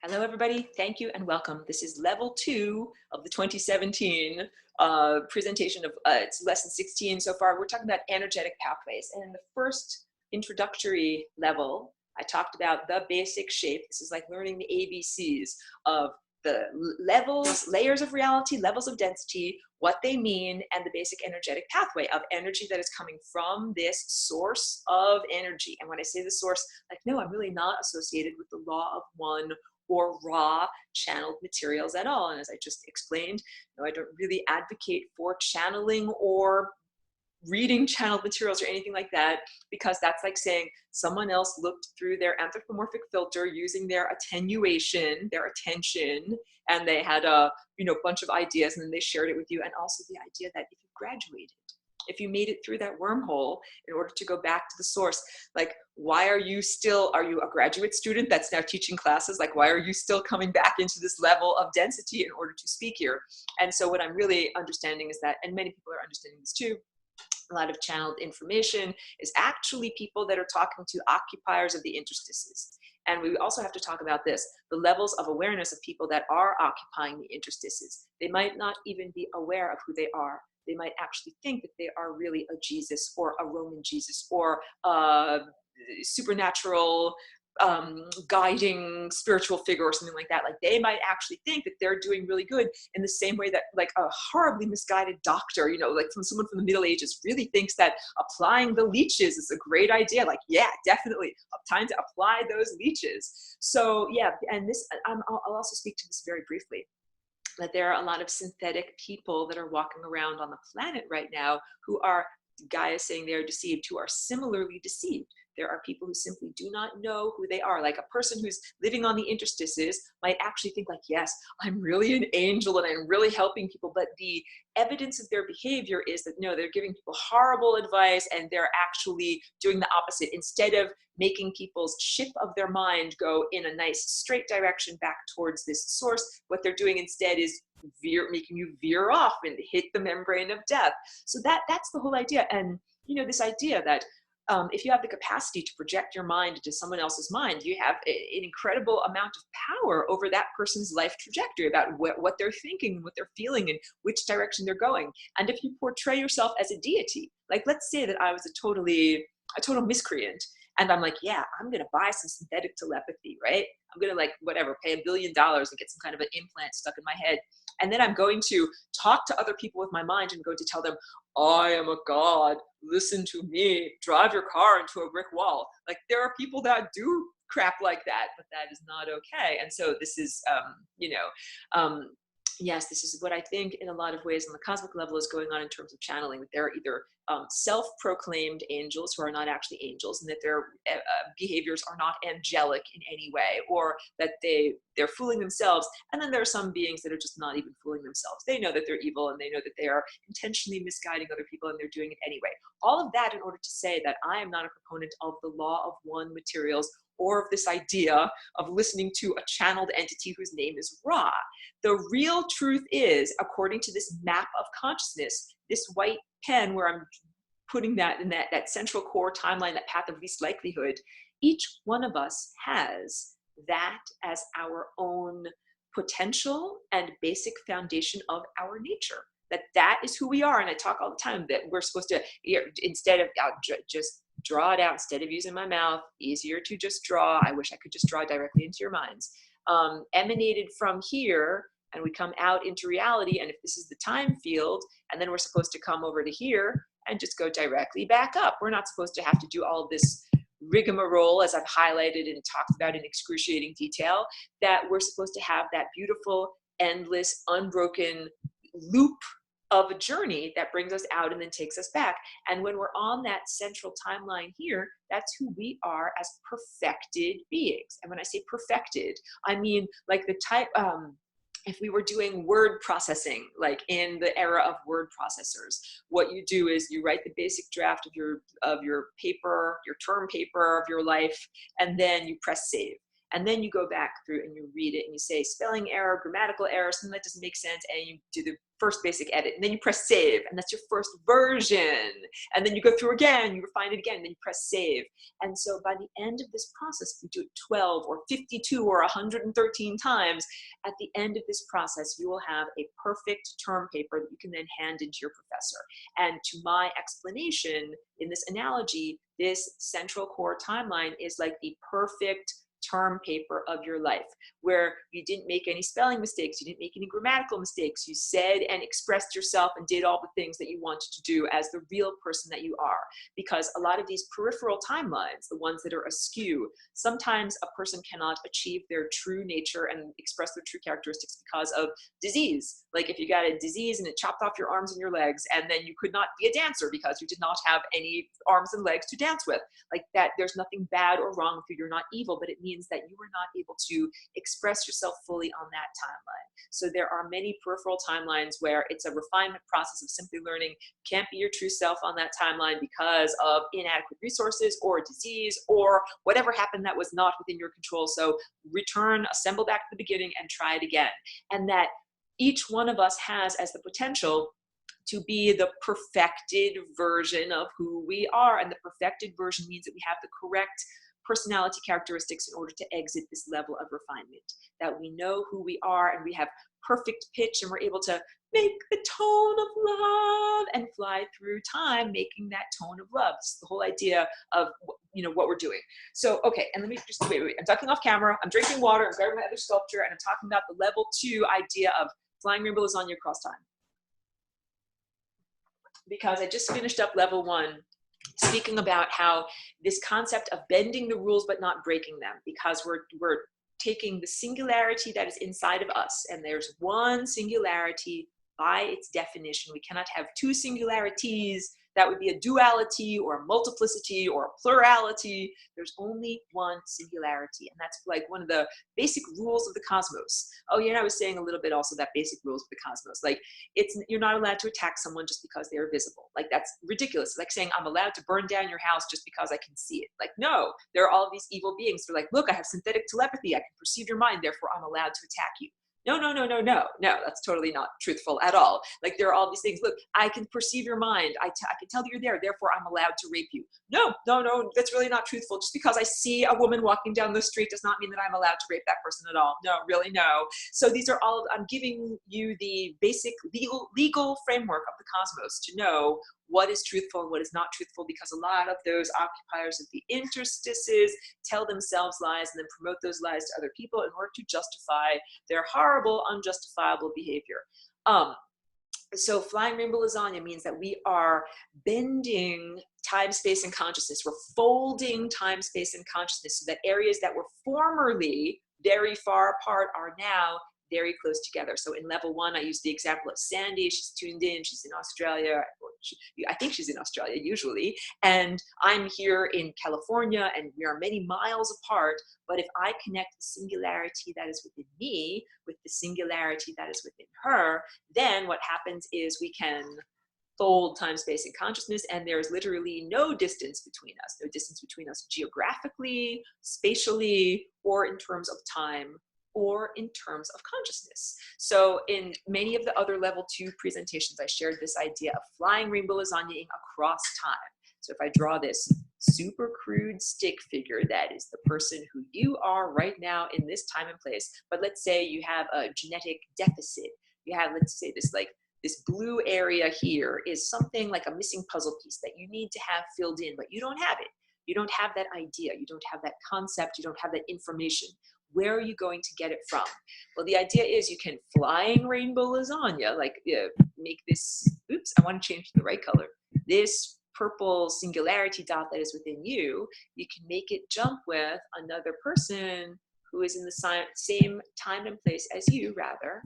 Hello, everybody. Thank you and welcome. This is level 2 of the 2017 presentation of it's lesson 16 so far. We're talking about energetic pathways. And in the first introductory level, I talked about the basic shape. This is like learning the ABCs of the levels, layers of reality, levels of density, what they mean, and the basic energetic pathway of energy that is coming from this source of energy. And when I say the source, like, no, I'm really not associated with the law of one or raw channeled materials at all. And as I just explained, no, I don't really advocate for channeling or reading channeled materials or anything like that, because that's like saying someone else looked through their anthropomorphic filter using their attenuation, their attention, and they had a bunch of ideas, and then they shared it with you. And also the idea that if you graduated, if you made it through that wormhole in order to go back to the source, like, why are you a graduate student that's now teaching classes? Like, why are you still coming back into this level of density in order to speak here? And so what I'm really understanding is that, and many people are understanding this too, a lot of channeled information is actually people that are talking to occupiers of the interstices. And we also have to talk about this, the levels of awareness of people that are occupying the interstices. They might not even be aware of who they are. They might actually think that they are really a Jesus or a Roman Jesus or a supernatural guiding spiritual figure or something like that. Like, they might actually think that they're doing really good in the same way that like a horribly misguided doctor, like from someone from the Middle Ages, really thinks that applying the leeches is a great idea. Like, yeah, definitely time to apply those leeches. So yeah, and this, I'll also speak to this very briefly, that there are a lot of synthetic people that are walking around on the planet right now who are, Gaia saying they're deceived, who are similarly deceived. There are people who simply do not know who they are. Like, a person who's living on the interstices might actually think like, yes, I'm really an angel and I'm really helping people. But the evidence of their behavior is that no, they're giving people horrible advice and they're actually doing the opposite. Instead of making people's ship of their mind go in a nice straight direction back towards this source, what they're doing instead is making you veer off and hit the membrane of death. So that's the whole idea. And this idea that if you have the capacity to project your mind into someone else's mind, you have an incredible amount of power over that person's life trajectory, about what they're thinking, what they're feeling, and which direction they're going. And if you portray yourself as a deity, like, let's say that I was a total miscreant, and I'm like, yeah, I'm going to buy some synthetic telepathy, right? I'm going to, like, whatever, pay $1 billion and get some kind of an implant stuck in my head. And then I'm going to talk to other people with my mind and going to tell them, I am a god, listen to me, drive your car into a brick wall. Like, there are people that do crap like that, but that is not okay. And so this is, yes, this is what I think in a lot of ways on the cosmic level is going on in terms of channeling, that there are either self-proclaimed angels who are not actually angels, and that their behaviors are not angelic in any way, or that they're fooling themselves. And then there are some beings that are just not even fooling themselves. They know that they're evil, and they know that they are intentionally misguiding other people, and they're doing it anyway. All of that in order to say that I am not a proponent of the law of one materials, or of this idea of listening to a channeled entity whose name is Ra. The real truth is, according to this map of consciousness, this white pen where I'm putting that in that central core timeline, that path of least likelihood, each one of us has that as our own potential and basic foundation of our nature. That is who we are. And I talk all the time that we're supposed to, instead of just draw it out, instead of using my mouth, easier to just draw. I wish I could just draw directly into your minds. Emanated from here, and we come out into reality. And if this is the time field, and then we're supposed to come over to here and just go directly back up. We're not supposed to have to do all of this rigmarole, as I've highlighted and talked about in excruciating detail, that we're supposed to have that beautiful, endless, unbroken loop of a journey that brings us out and then takes us back. And when we're on that central timeline here, that's who we are as perfected beings. And when I say perfected, I mean like the type, if we were doing word processing, like in the era of word processors, what you do is you write the basic draft of your paper, your term paper of your life, and then you press save. And then you go back through and you read it and you say spelling error, grammatical error, something that doesn't make sense, and you do the first basic edit, and then you press save, and that's your first version. And then you go through again, you refine it again, and then you press save. And so by the end of this process, if you do it 12 or 52 or 113 times, at the end of this process, you will have a perfect term paper that you can then hand into your professor. And to my explanation in this analogy, this central core timeline is like the perfect term paper of your life, where you didn't make any spelling mistakes, you didn't make any grammatical mistakes, you said and expressed yourself and did all the things that you wanted to do as the real person that you are. Because a lot of these peripheral timelines, the ones that are askew, sometimes a person cannot achieve their true nature and express their true characteristics because of disease. Like if you got a disease and it chopped off your arms and your legs, and then you could not be a dancer because you did not have any arms and legs to dance with. Like that, there's nothing bad or wrong with you, you're not evil, but it means that you were not able to express yourself fully on that timeline. So there are many peripheral timelines where it's a refinement process of simply learning, can't be your true self on that timeline because of inadequate resources or disease or whatever happened that was not within your control. So return, assemble back to the beginning and try it again. And that each one of us has as the potential to be the perfected version of who we are. And the perfected version means that we have the correct personality characteristics in order to exit this level of refinement, that we know who we are and we have perfect pitch and we're able to make the tone of love and fly through time, making that tone of love. This is the whole idea of, you know, what we're doing. So, okay, and let me just, wait, I'm ducking off camera, I'm drinking water, I'm grabbing my other sculpture, and I'm talking about the level 2 idea of flying rainbow lasagna across time. Because I just finished up level 1, speaking about how this concept of bending the rules but not breaking them, because we're taking the singularity that is inside of us, and there's one singularity by its definition. We cannot have two singularities. That would be a duality or a multiplicity or a plurality. There's only one singularity, and that's like one of the basic rules of the cosmos. Oh yeah, I was saying a little bit also that basic rules of the cosmos. Like you're not allowed to attack someone just because they are visible. Like that's ridiculous. It's like saying I'm allowed to burn down your house just because I can see it. Like no, there are all these evil beings. They're like, look, I have synthetic telepathy. I can perceive your mind, therefore I'm allowed to attack you. No, that's totally not truthful at all. Like there are all these things. Look, I can perceive your mind. I can tell that you're there, therefore I'm allowed to rape you. No, that's really not truthful. Just because I see a woman walking down the street does not mean that I'm allowed to rape that person at all. No, really no. So these are all, I'm giving you the basic legal framework of the cosmos to know what is truthful and what is not truthful, because a lot of those occupiers of the interstices tell themselves lies and then promote those lies to other people in order to justify their horrible, unjustifiable behavior. So flying rainbow lasagna means that we are bending time, space, and consciousness. We're folding time, space, and consciousness so that areas that were formerly very far apart are now very close together. So in level 1, I used the example of Sandy. She's tuned in, she's in Australia. I think she's in Australia usually. And I'm here in California and we are many miles apart. But if I connect the singularity that is within me with the singularity that is within her, then what happens is we can fold time, space, and consciousness, and there's literally no distance between us geographically, spatially, or in terms of time, or in terms of consciousness. So in many of the other level 2 presentations, I shared this idea of flying rainbow lasagnaing across time. So if I draw this super crude stick figure, that is the person who you are right now in this time and place. But let's say you have a genetic deficit. You have, let's say this blue area here is something like a missing puzzle piece that you need to have filled in, but you don't have it. You don't have that idea. You don't have that concept. You don't have that information. Where are you going to get it from? Well, the idea is you can flying rainbow lasagna, like make this, oops, I want to change to the right color. This purple singularity dot that is within you, you can make it jump with another person who is in the same time and place as you, rather.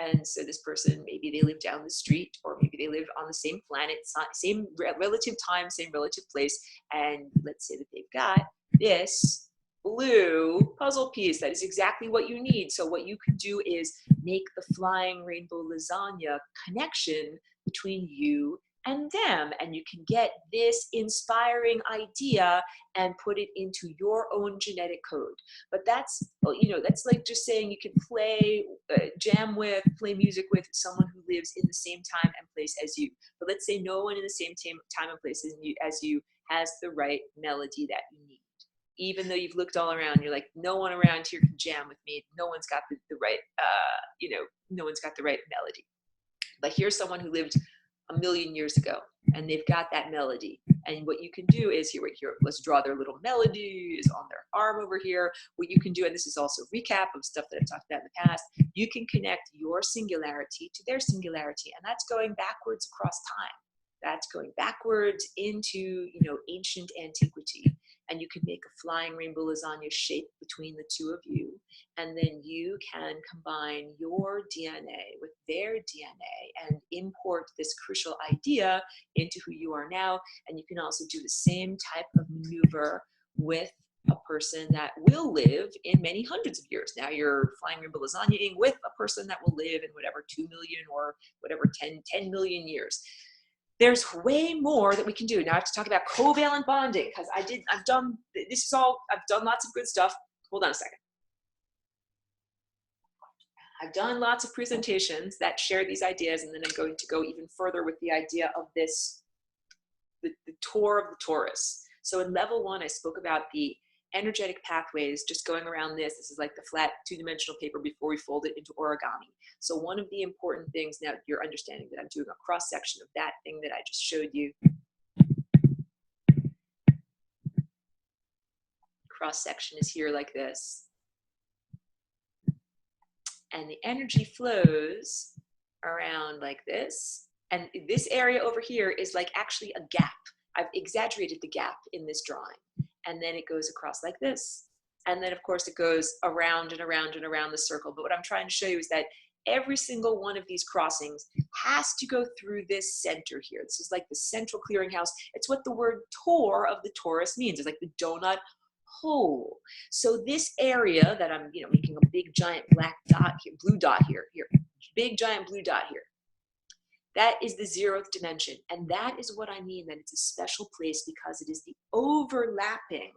And so this person, maybe they live down the street, or maybe they live on the same planet, same relative time, same relative place. And let's say that they've got this blue puzzle piece that is exactly what you need. So what you can do is make the flying rainbow lasagna connection between you and them, and you can get this inspiring idea and put it into your own genetic code. But that's, you know, that's like just saying you can play, jam with, play music with someone who lives in the same time and place as you. But let's say no one in the same time and place as you has the right melody that you need. Even though you've looked all around, you're like, no one around here can jam with me. No one's got the right, you know, no one's got the right melody. But here's someone who lived a million years ago, and they've got that melody. And what you can do is here, let's draw their little melody is on their arm over here. What you can do, and this is also a recap of stuff that I've talked about in the past, you can connect your singularity to their singularity, and that's going backwards across time. That's going backwards into, you know, ancient antiquity. And you can make a flying rainbow lasagna shape between the two of you. And then you can combine your DNA with their DNA and import this crucial idea into who you are now. And you can also do the same type of maneuver with a person that will live in many hundreds of years. Now you're flying rainbow lasagnaing with a person that will live in whatever 2 million or whatever 10 million years. There's way more that we can do. Now I have to talk about covalent bonding because I've done lots of good stuff. Hold on a second. I've done lots of presentations that share these ideas, and then I'm going to go even further with the idea of this, the tour of the torus. So in level 1, I spoke about the energetic pathways just going around this. This is like the flat 2-dimensional paper before we fold it into origami. So one of the important things, now you're understanding that I'm doing a cross section of that thing that I just showed you. Cross section is here like this. And the energy flows around like this. And this area over here is like actually a gap. I've exaggerated the gap in this drawing. And then it goes across like this. And then of course it goes around and around and around the circle. But what I'm trying to show you is that every single one of these crossings has to go through this center here. This is like the central clearinghouse. It's what the word tor of the torus means. It's like the donut hole. So this area that I'm, you know, making a big giant black dot here, blue dot here, big giant blue dot here. That is the 0th dimension. And that is what I mean, that it's a special place because it is the overlapping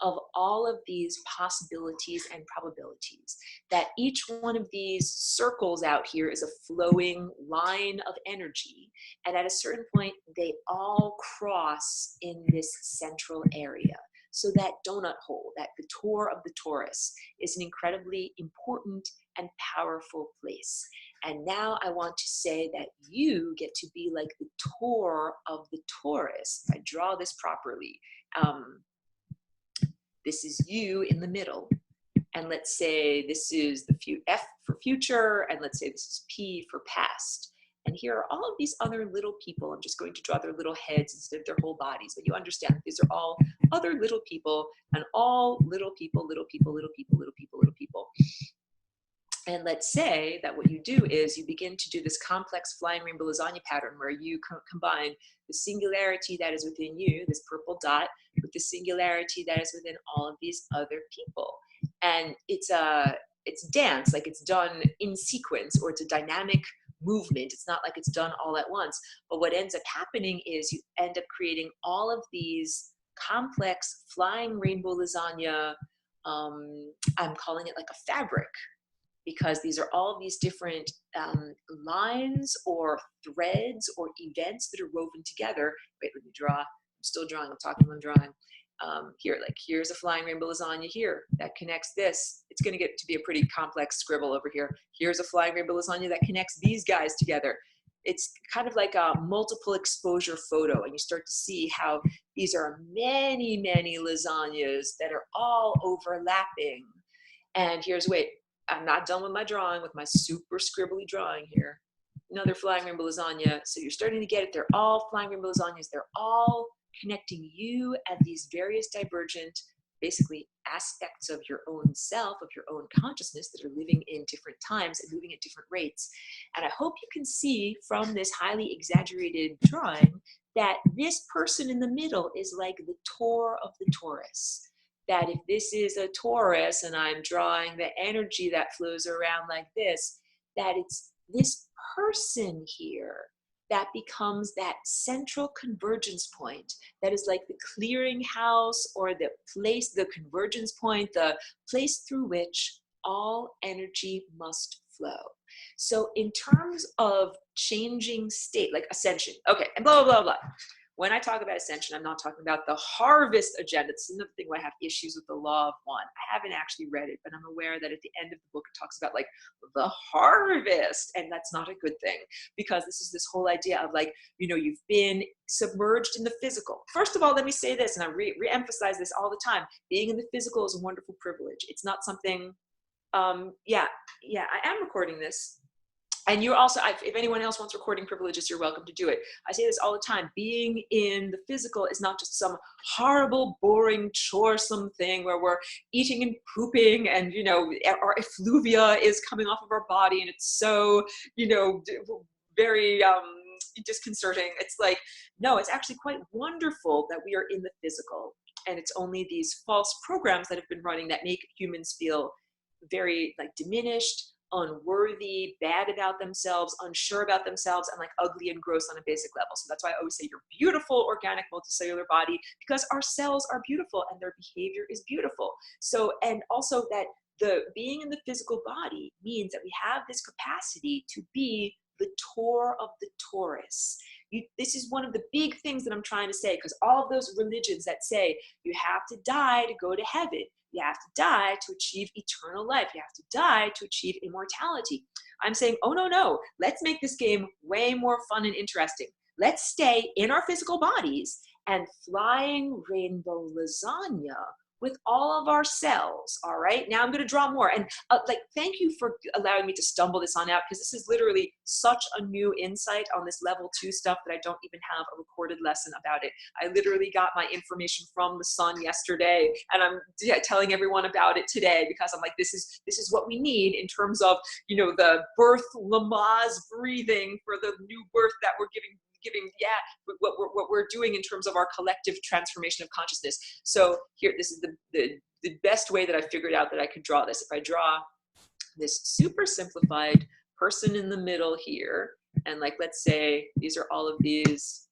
of all of these possibilities and probabilities. That each one of these circles out here is a flowing line of energy. And at a certain point, they all cross in this central area. So that donut hole, that the tor of the torus, is an incredibly important and powerful place. And now I want to say that you get to be like the tor of the torus. If I draw this properly, this is you in the middle. And let's say this is the F for future, and let's say this is P for past. And here are all of these other little people. I'm just going to draw their little heads instead of their whole bodies. But you understand these are all other little people, and all little people, little people, little people, little people, little people. And let's say that what you do is you begin to do this complex flying rainbow lasagna pattern where you combine the singularity that is within you, this purple dot, with the singularity that is within all of these other people. And it's dance, like it's done in sequence, or it's a dynamic movement. It's not like it's done all at once. But what ends up happening is you end up creating all of these complex flying rainbow lasagna, I'm calling it like a fabric, because these are all these different lines or threads or events that are woven together. Wait, let me draw. I'm still drawing. I'm talking while I'm drawing. Here, like here's a flying rainbow lasagna here that connects this. It's going to get to be a pretty complex scribble over here. Here's a flying rainbow lasagna that connects these guys together. It's kind of like a multiple exposure photo, and you start to see how these are many, many lasagnas that are all overlapping. And here's, wait, I'm not done with my drawing, with my super scribbly drawing here. Another flying rainbow lasagna. So you're starting to get it. They're all flying rainbow lasagnas. They're all connecting you at these various divergent, basically, aspects of your own self, of your own consciousness that are living in different times and moving at different rates. And I hope you can see from this highly exaggerated drawing that this person in the middle is like the tor of the torus. That if this is a torus and I'm drawing the energy that flows around like this, that it's this person here that becomes that central convergence point that is like the clearinghouse or the place, the convergence point, the place through which all energy must flow. So in terms of changing state, like ascension, okay, and blah, blah, blah, blah. When I talk about ascension, I'm not talking about the harvest agenda. This is another thing where I have issues with the law of one. I haven't actually read it, but I'm aware that at the end of the book, it talks about like the harvest, and that's not a good thing, because this is this whole idea of like, you know, you've been submerged in the physical. First of all, let me say this, and I re-emphasize this all the time. Being in the physical is a wonderful privilege. It's not something, yeah, I am recording this. And you're also, if anyone else wants recording privileges, you're welcome to do it. I say this all the time. Being in the physical is not just some horrible, boring, choresome thing where we're eating and pooping and, you know, our effluvia is coming off of our body and it's so, you know, very disconcerting. It's like, no, it's actually quite wonderful that we are in the physical. And it's only these false programs that have been running that make humans feel very like diminished, unworthy, bad about themselves, unsure about themselves, and like ugly and gross on a basic level. So that's why I always say your beautiful organic multicellular body, because our cells are beautiful and their behavior is beautiful. So, and also that the being in the physical body means that we have this capacity to be the Tor of the Torus. This is one of the big things that I'm trying to say, because all of those religions that say you have to die to go to heaven, you have to die to achieve eternal life, you have to die to achieve immortality. I'm saying, oh, no, let's make this game way more fun and interesting. Let's stay in our physical bodies and flying rainbow lasagna with all of our cells. All right, now I'm going to draw more. And like, thank you for allowing me to stumble this on out, because this is literally such a new insight on this level 2 stuff that I don't even have a recorded lesson about it. I literally got my information from the sun yesterday, and I'm telling everyone about it today, because I'm like, this is what we need in terms of, you know, the birth Lamaze breathing for the new birth that we're giving what we're doing in terms of our collective transformation of consciousness. So here, this is the best way that I figured out that I could draw this. If I draw this super simplified person in the middle here, and like, let's say these are all of these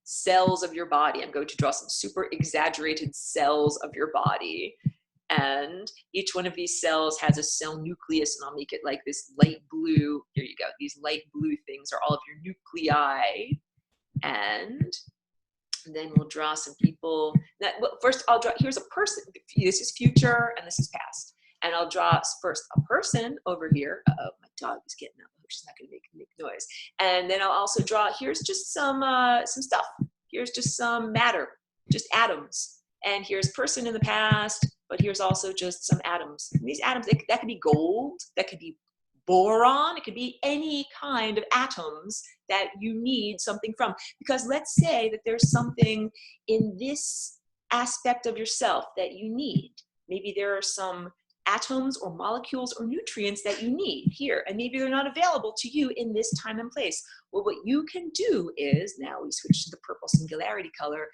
cells of your body. I'm going to draw some super exaggerated cells of your body. And each one of these cells has a cell nucleus, and I'll make it like this light blue. Here you go. These light blue things are all of your nuclei. And then we'll draw some people. Well, first, I'll draw, here's a person. This is future, and this is past. And I'll draw first a person over here. Uh-oh, my dog is getting up. She's not going to make noise. And then I'll also draw, here's just some stuff. Here's just some matter, just atoms. And here's person in the past, but here's also just some atoms. And these atoms, that could be gold, that could be boron, it could be any kind of atoms that you need something from. Because let's say that there's something in this aspect of yourself that you need. Maybe there are some atoms or molecules or nutrients that you need here, and maybe they're not available to you in this time and place. Well, what you can do is, now we switch to the purple singularity color,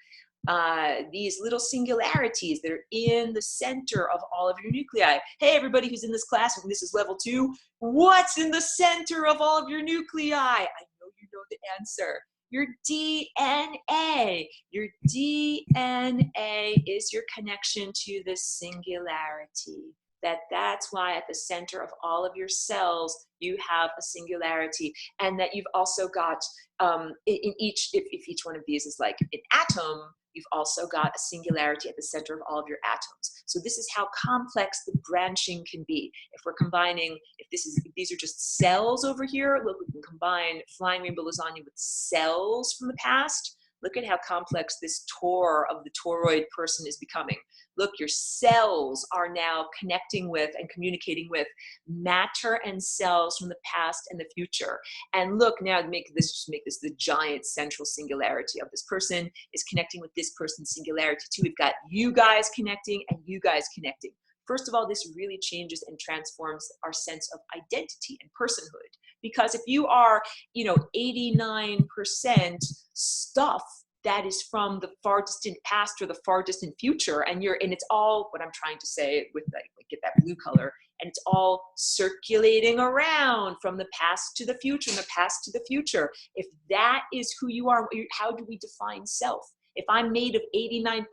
these little singularities that are in the center of all of your nuclei. Hey, everybody who's in this class, and this is level 2, what's in the center of all of your nuclei? I know you know the answer. Your DNA. Your DNA is your connection to the singularity. That's why at the center of all of your cells, you have a singularity, and that you've also got, in each, if each one of these is like an atom, you've also got a singularity at the center of all of your atoms. So this is how complex the branching can be. If we're combining, if these are just cells over here, look, we can combine flying rainbow lasagna with cells from the past. Look at how complex this Tor of the toroid person is becoming. Look, your cells are now connecting with and communicating with matter and cells from the past and the future. And look, now make this the giant central singularity of this person is connecting with this person's singularity too. We've got you guys connecting and you guys connecting. First of all, this really changes and transforms our sense of identity and personhood. Because if you are, 89% stuff that is from the far distant past or the far distant future, and it's all what I'm trying to say with that, get that blue color, and it's all circulating around from the past to the future and the past to the future. If that is who you are, how do we define self? If I'm made of 89%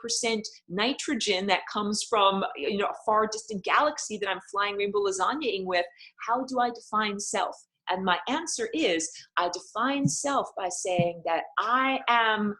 nitrogen that comes from, you know, a far distant galaxy that I'm flying rainbow lasagnaing with, how do I define self? And my answer is, I define self by saying that I am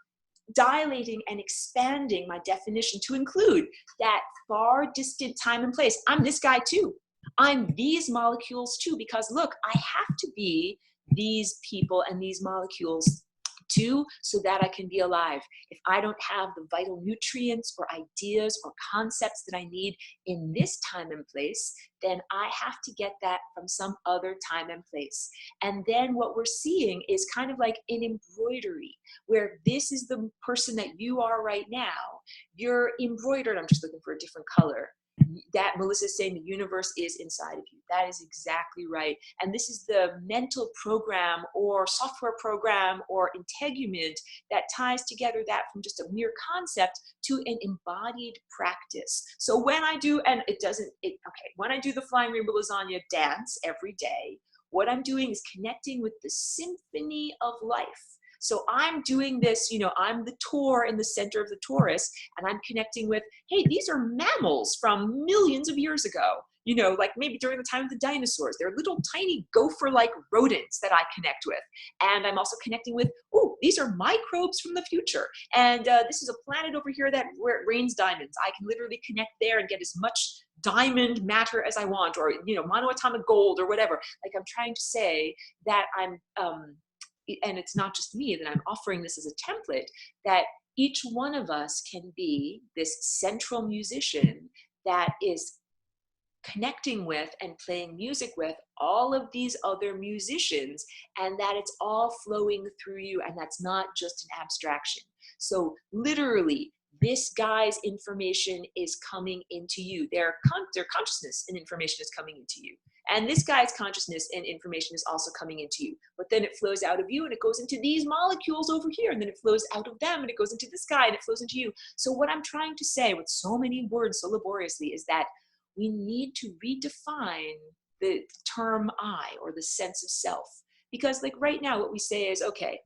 dilating and expanding my definition to include that far distant time and place. I'm this guy too. I'm these molecules too, because look, I have to be these people and these molecules too, so that I can be alive. If I don't have the vital nutrients or ideas or concepts that I need in this time and place, then I have to get that from some other time and place. And then what we're seeing is kind of like an embroidery, where this is the person that you are right now. You're embroidered. I'm just looking for a different color. That Melissa's saying the universe is inside of you. That is exactly right. And this is the mental program or software program or integument that ties together that from just a mere concept to an embodied practice. So when I do, and when I do the Flying Rainbow Lasagna dance every day, what I'm doing is connecting with the symphony of life. So I'm doing this, you know, I'm the Tor in the center of the Torus, and I'm connecting with, hey, these are mammals from millions of years ago. You know, like maybe during the time of the dinosaurs, they're little tiny gopher-like rodents that I connect with. And I'm also connecting with, oh, these are microbes from the future. And this is a planet over here where it rains diamonds. I can literally connect there and get as much diamond matter as I want, or, you know, monoatomic gold or whatever. Like, I'm trying to say that and it's not just me, that I'm offering this as a template, that each one of us can be this central musician that is connecting with and playing music with all of these other musicians, and that it's all flowing through you, and that's not just an abstraction. So literally, this guy's information is coming into you. Their consciousness and information is coming into you. And this guy's consciousness and information is also coming into you. But then it flows out of you and it goes into these molecules over here. And then it flows out of them and it goes into this guy and it flows into you. So what I'm trying to say with so many words so laboriously is that we need to redefine the term I, or the sense of self. Because like right now, what we say is, okay,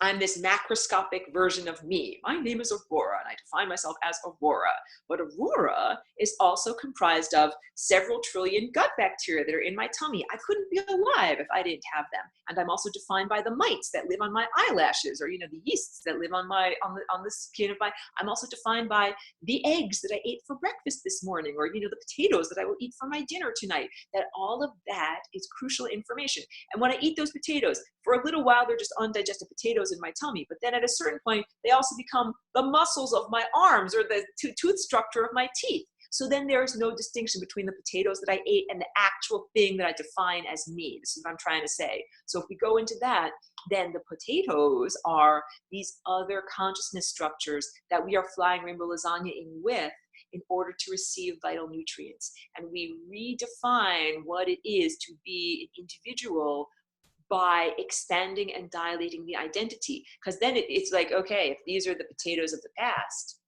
I'm this macroscopic version of me. My name is Aurora, and I define myself as Aurora. But Aurora is also comprised of several trillion gut bacteria that are in my tummy. I couldn't be alive if I didn't have them. And I'm also defined by the mites that live on my eyelashes, or, you know, the yeasts that live on the skin of my. I'm also defined by the eggs that I ate for breakfast this morning, or, you know, the potatoes that I will eat for my dinner tonight. That all of that is crucial information. And when I eat those potatoes, for a little while, they're just undigested potatoes in my tummy. But then at a certain point, they also become the muscles of my arms, or the tooth structure of my teeth. So then there's no distinction between the potatoes that I ate and the actual thing that I define as me. This is what I'm trying to say. So if we go into that, then the potatoes are these other consciousness structures that we are flying rainbow lasagnaing with in order to receive vital nutrients. And we redefine what it is to be an individual by expanding and dilating the identity. Because then it's like, okay, if these are the potatoes of the past,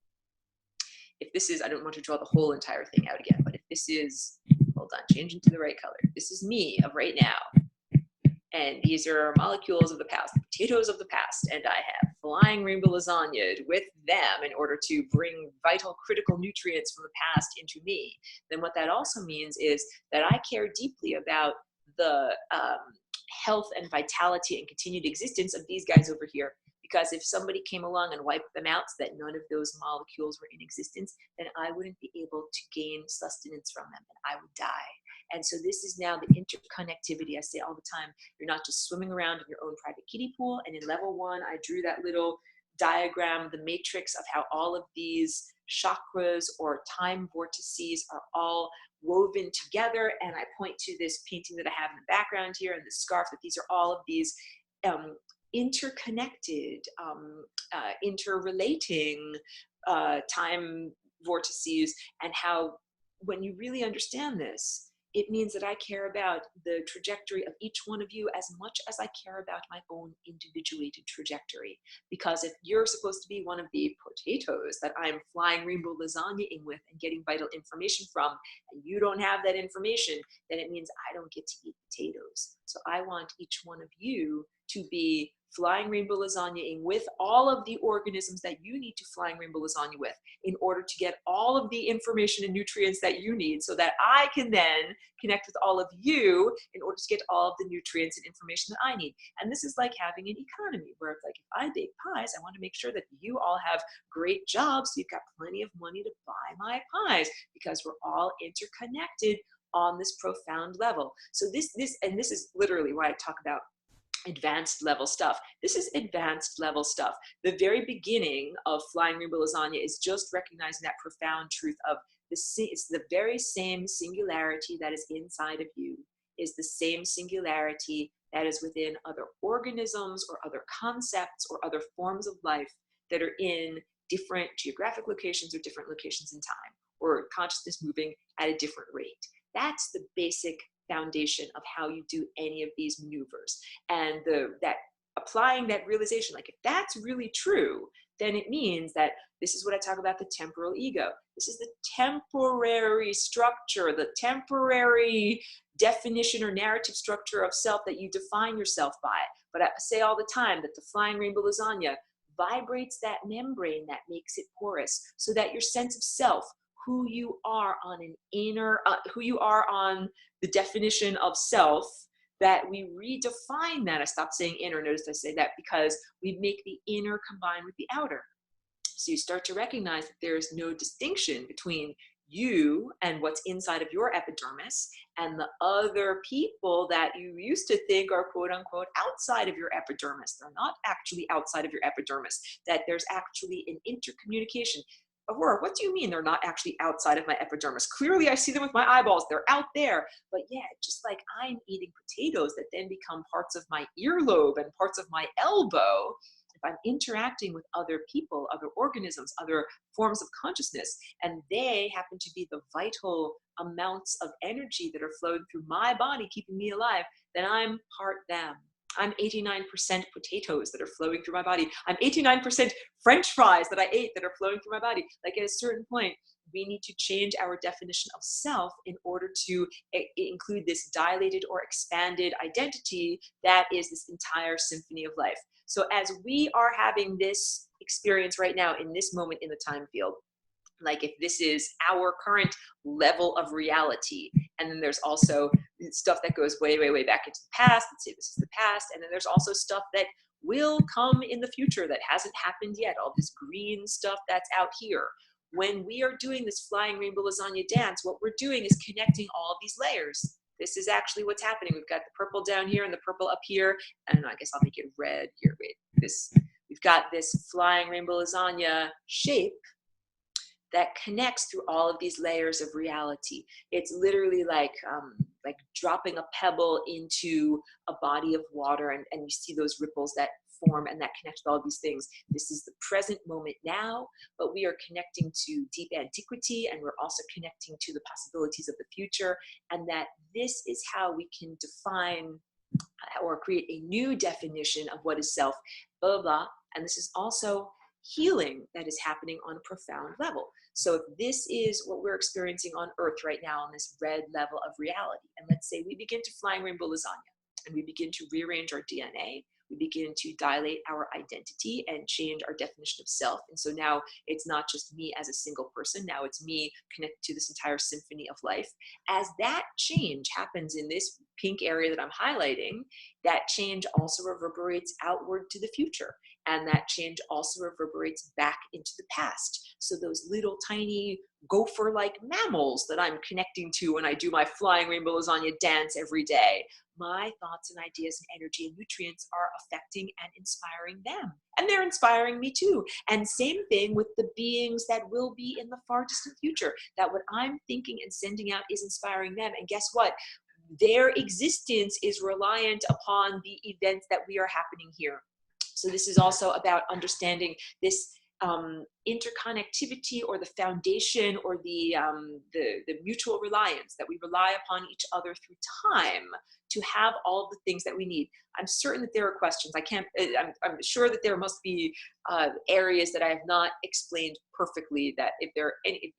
if this is, I don't want to draw the whole entire thing out again, but if this is, hold on, changing to the right color. This is me of right now. And these are molecules of the past, potatoes of the past. And I have flying rainbow lasagna with them in order to bring vital, critical nutrients from the past into me. Then what that also means is that I care deeply about the health and vitality and continued existence of these guys over here. Because if somebody came along and wiped them out so that none of those molecules were in existence, then I wouldn't be able to gain sustenance from them, and I would die. And so this is now the interconnectivity. I say all the time, you're not just swimming around in your own private kiddie pool. And in level 1, I drew that little diagram, the matrix of how all of these chakras or time vortices are all woven together. And I point to this painting that I have in the background here and the scarf, that these are all of these interconnected, interrelating time vortices, and how when you really understand this, It means that I care about the trajectory of each one of you as much as I care about my own individuated trajectory. Because if you're supposed to be one of the potatoes that I'm flying rainbow lasagnaing with and getting vital information from, and you don't have that information, then it means I don't get to eat potatoes. So I want each one of you to be flying rainbow lasagnaing with all of the organisms that you need to flying rainbow lasagna with in order to get all of the information and nutrients that you need, so that I can then connect with all of you in order to get all of the nutrients and information that I need. And this is like having an economy where it's like, if I bake pies, I want to make sure that you all have great jobs, so you've got plenty of money to buy my pies, because we're all interconnected on this profound level. So this is literally why I talk about advanced level stuff. This is advanced level stuff. The very beginning of flying rainbow lasagna is just recognizing that profound truth of it's the very same singularity that is inside of you is the same singularity that is within other organisms or other concepts or other forms of life that are in different geographic locations or different locations in time, or consciousness moving at a different rate. That's the basic foundation of how you do any of these maneuvers. And that applying that realization, like if that's really true, then it means that this is what I talk about, the temporal ego. This is the temporary structure, the temporary definition or narrative structure of self that you define yourself by. But I say all the time that the flying rainbow lasagna vibrates that membrane that makes it porous, so that your sense of self, who you are on an inner, who you are on the definition of self, that we redefine that. I stopped saying inner, notice I say that because we make the inner combine with the outer. So you start to recognize that there is no distinction between you and what's inside of your epidermis and the other people that you used to think are quote unquote outside of your epidermis. They're not actually outside of your epidermis, that there's actually an intercommunication. Aurora, what do you mean they're not actually outside of my epidermis? Clearly I see them with my eyeballs, they're out there. But yeah, just like I'm eating potatoes that then become parts of my earlobe and parts of my elbow, if I'm interacting with other people, other organisms, other forms of consciousness, and they happen to be the vital amounts of energy that are flowing through my body, keeping me alive, then I'm part them. I'm 89% potatoes that are flowing through my body. I'm 89% French fries that I ate that are flowing through my body. Like at a certain point, we need to change our definition of self in order to include this dilated or expanded identity that is this entire symphony of life. So as we are having this experience right now in this moment in the time field, like if this is our current level of reality, and then there's also stuff that goes way, way, way back into the past. Let's say this is the past. And then there's also stuff that will come in the future that hasn't happened yet. All this green stuff that's out here. When we are doing this flying rainbow lasagna dance, what we're doing is connecting all of these layers. This is actually what's happening. We've got the purple down here and the purple up here. And I guess I'll make it red here. Wait, we've got this flying rainbow lasagna shape that connects through all of these layers of reality. It's literally like dropping a pebble into a body of water, and you see those ripples that form and that connect with all these things. This is the present moment now, but we are connecting to deep antiquity, and we're also connecting to the possibilities of the future, and that this is how we can define or create a new definition of what is self, blah, blah, blah. And this is also healing that is happening on a profound level. So if this is what we're experiencing on Earth right now on this red level of reality, and let's say we begin to flying rainbow lasagna and we begin to rearrange our DNA, we begin to dilate our identity and change our definition of self. And so now it's not just me as a single person, now it's me connected to this entire symphony of life. As that change happens in this pink area that I'm highlighting, that change also reverberates outward to the future. And that change also reverberates back into the past. So those little tiny gopher-like mammals that I'm connecting to when I do my flying rainbow lasagna dance every day, my thoughts and ideas and energy and nutrients are affecting and inspiring them. And they're inspiring me too. And same thing with the beings that will be in the far distant future, that what I'm thinking and sending out is inspiring them. And guess what? Their existence is reliant upon the events that we are happening here. So this is also about understanding this interconnectivity or the foundation or the mutual reliance that we rely upon each other through time to have all of the things that we need. I'm certain that there are questions. I'm sure that there must be areas that I have not explained perfectly, that if there are any,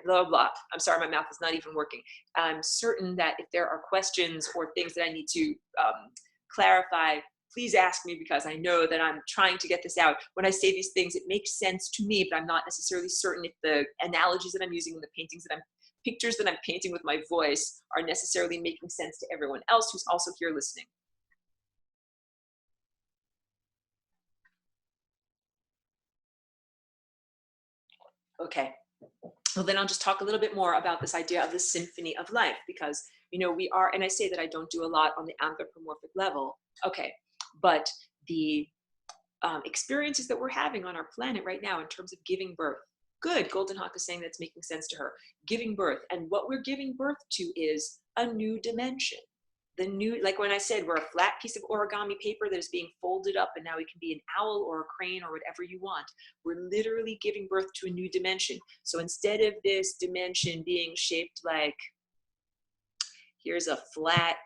blah, blah, blah. I'm sorry, my mouth is not even working. I'm certain that if there are questions or things that I need to clarify, please ask me, because I know that I'm trying to get this out. When I say these things, it makes sense to me, but I'm not necessarily certain if the analogies that I'm using and the pictures that I'm painting with my voice are necessarily making sense to everyone else who's also here listening. Okay. Well, then I'll just talk a little bit more about this idea of the symphony of life, because, you know, we are, and I say that I don't do a lot on the anthropomorphic level. Okay. But the experiences that we're having on our planet right now in terms of giving birth. Good, Golden Hawk is saying that's making sense to her. Giving birth. And what we're giving birth to is a new dimension. The new, like when I said, we're a flat piece of origami paper that is being folded up, and now it can be an owl or a crane or whatever you want. We're literally giving birth to a new dimension. So instead of this dimension being shaped like, here's a flat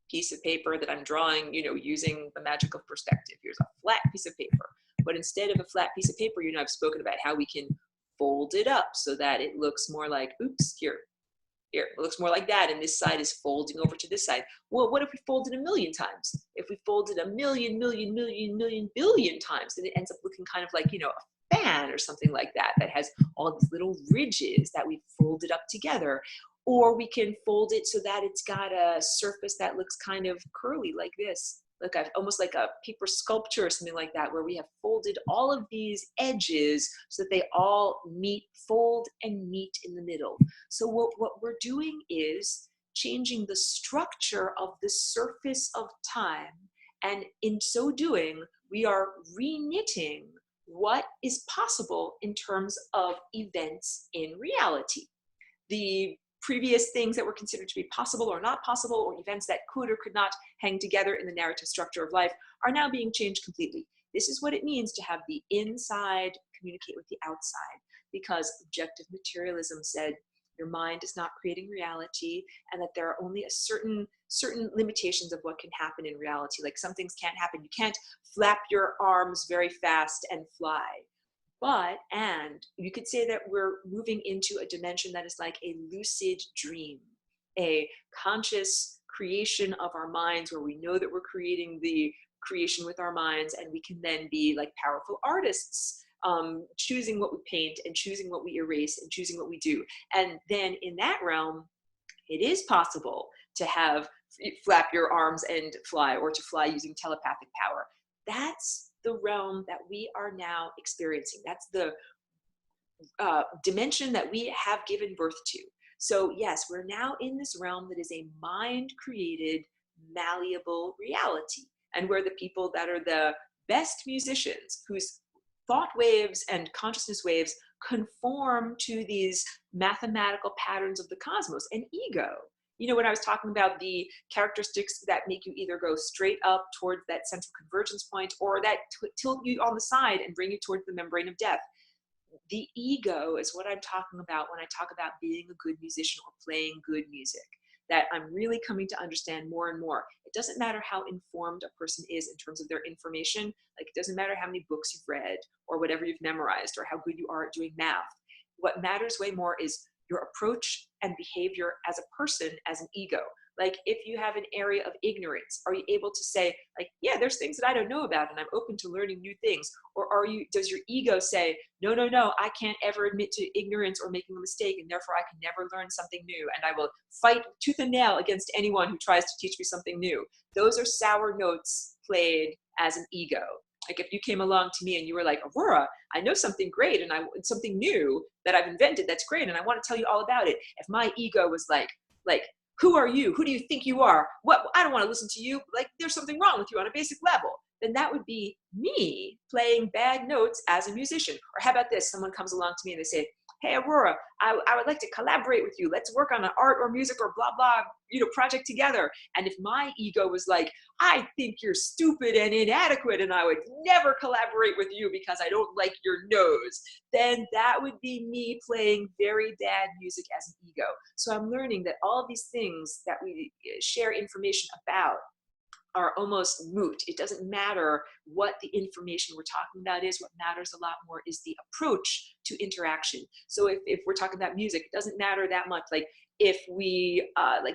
piece of paper that I'm drawing, you know, using the magic of perspective. Here's a flat piece of paper. But instead of a flat piece of paper, you know, I've spoken about how we can fold it up so that it looks more like, oops, here, it looks more like that, and this side is folding over to this side. Well, what if we fold it 1,000,000 times? If we fold it 1,000,000, billion times, then it ends up looking kind of like, you know, a fan or something like that, that has all these little ridges that we folded up together. Or we can fold it so that it's got a surface that looks kind of curly like this. Look, almost like a paper sculpture or something like that, where we have folded all of these edges so that they all fold and meet in the middle. So what we're doing is changing the structure of the surface of time. And in so doing, we are reknitting what is possible in terms of events in reality. The previous things that were considered to be possible or not possible, or events that could or could not hang together in the narrative structure of life, are now being changed completely. This is what it means to have the inside communicate with the outside, because objective materialism said your mind is not creating reality, and that there are only a certain limitations of what can happen in reality. Like, some things can't happen. You can't flap your arms very fast and fly. And you could say that we're moving into a dimension that is like a lucid dream, a conscious creation of our minds, where we know that we're creating the creation with our minds, and we can then be like powerful artists, choosing what we paint and choosing what we erase and choosing what we do. And then in that realm, it is possible to have flap your arms and fly, or to fly using telepathic power. That's the realm that we are now experiencing. That's the dimension that we have given birth to. So yes, we're now in this realm that is a mind-created, malleable reality, and where the people that are the best musicians, whose thought waves and consciousness waves conform to these mathematical patterns of the cosmos, and ego. You know, when I was talking about the characteristics that make you either go straight up towards that central convergence point, or that tilt you on the side and bring you towards the membrane of death. The ego is what I'm talking about when I talk about being a good musician or playing good music, that I'm really coming to understand more and more. It doesn't matter how informed a person is in terms of their information. Like, it doesn't matter how many books you've read or whatever you've memorized or how good you are at doing math. What matters way more is your approach and behavior as a person, as an ego. Like, if you have an area of ignorance, are you able to say, like, yeah, there's things that I don't know about, and I'm open to learning new things? Or does your ego say, no, I can't ever admit to ignorance or making a mistake, and therefore I can never learn something new, and I will fight tooth and nail against anyone who tries to teach me something new? Those are sour notes played as an ego. Like, if you came along to me and you were like, Aurora, I know something great, and something new that I've invented that's great, and I want to tell you all about it. If my ego was like, who are you? Who do you think you are? What? I don't want to listen to you. Like, there's something wrong with you on a basic level. Then that would be me playing bad notes as a musician. Or how about this? Someone comes along to me and they say, hey, Aurora, I would like to collaborate with you. Let's work on an art or music or blah, blah, project together. And if my ego was like, I think you're stupid and inadequate and I would never collaborate with you because I don't like your nose, then that would be me playing very bad music as an ego. So I'm learning that all of these things that we share information about are almost moot. It doesn't matter what the information we're talking about is. What matters a lot more is the approach to interaction. So if we're talking about music, it doesn't matter that much. Like if we,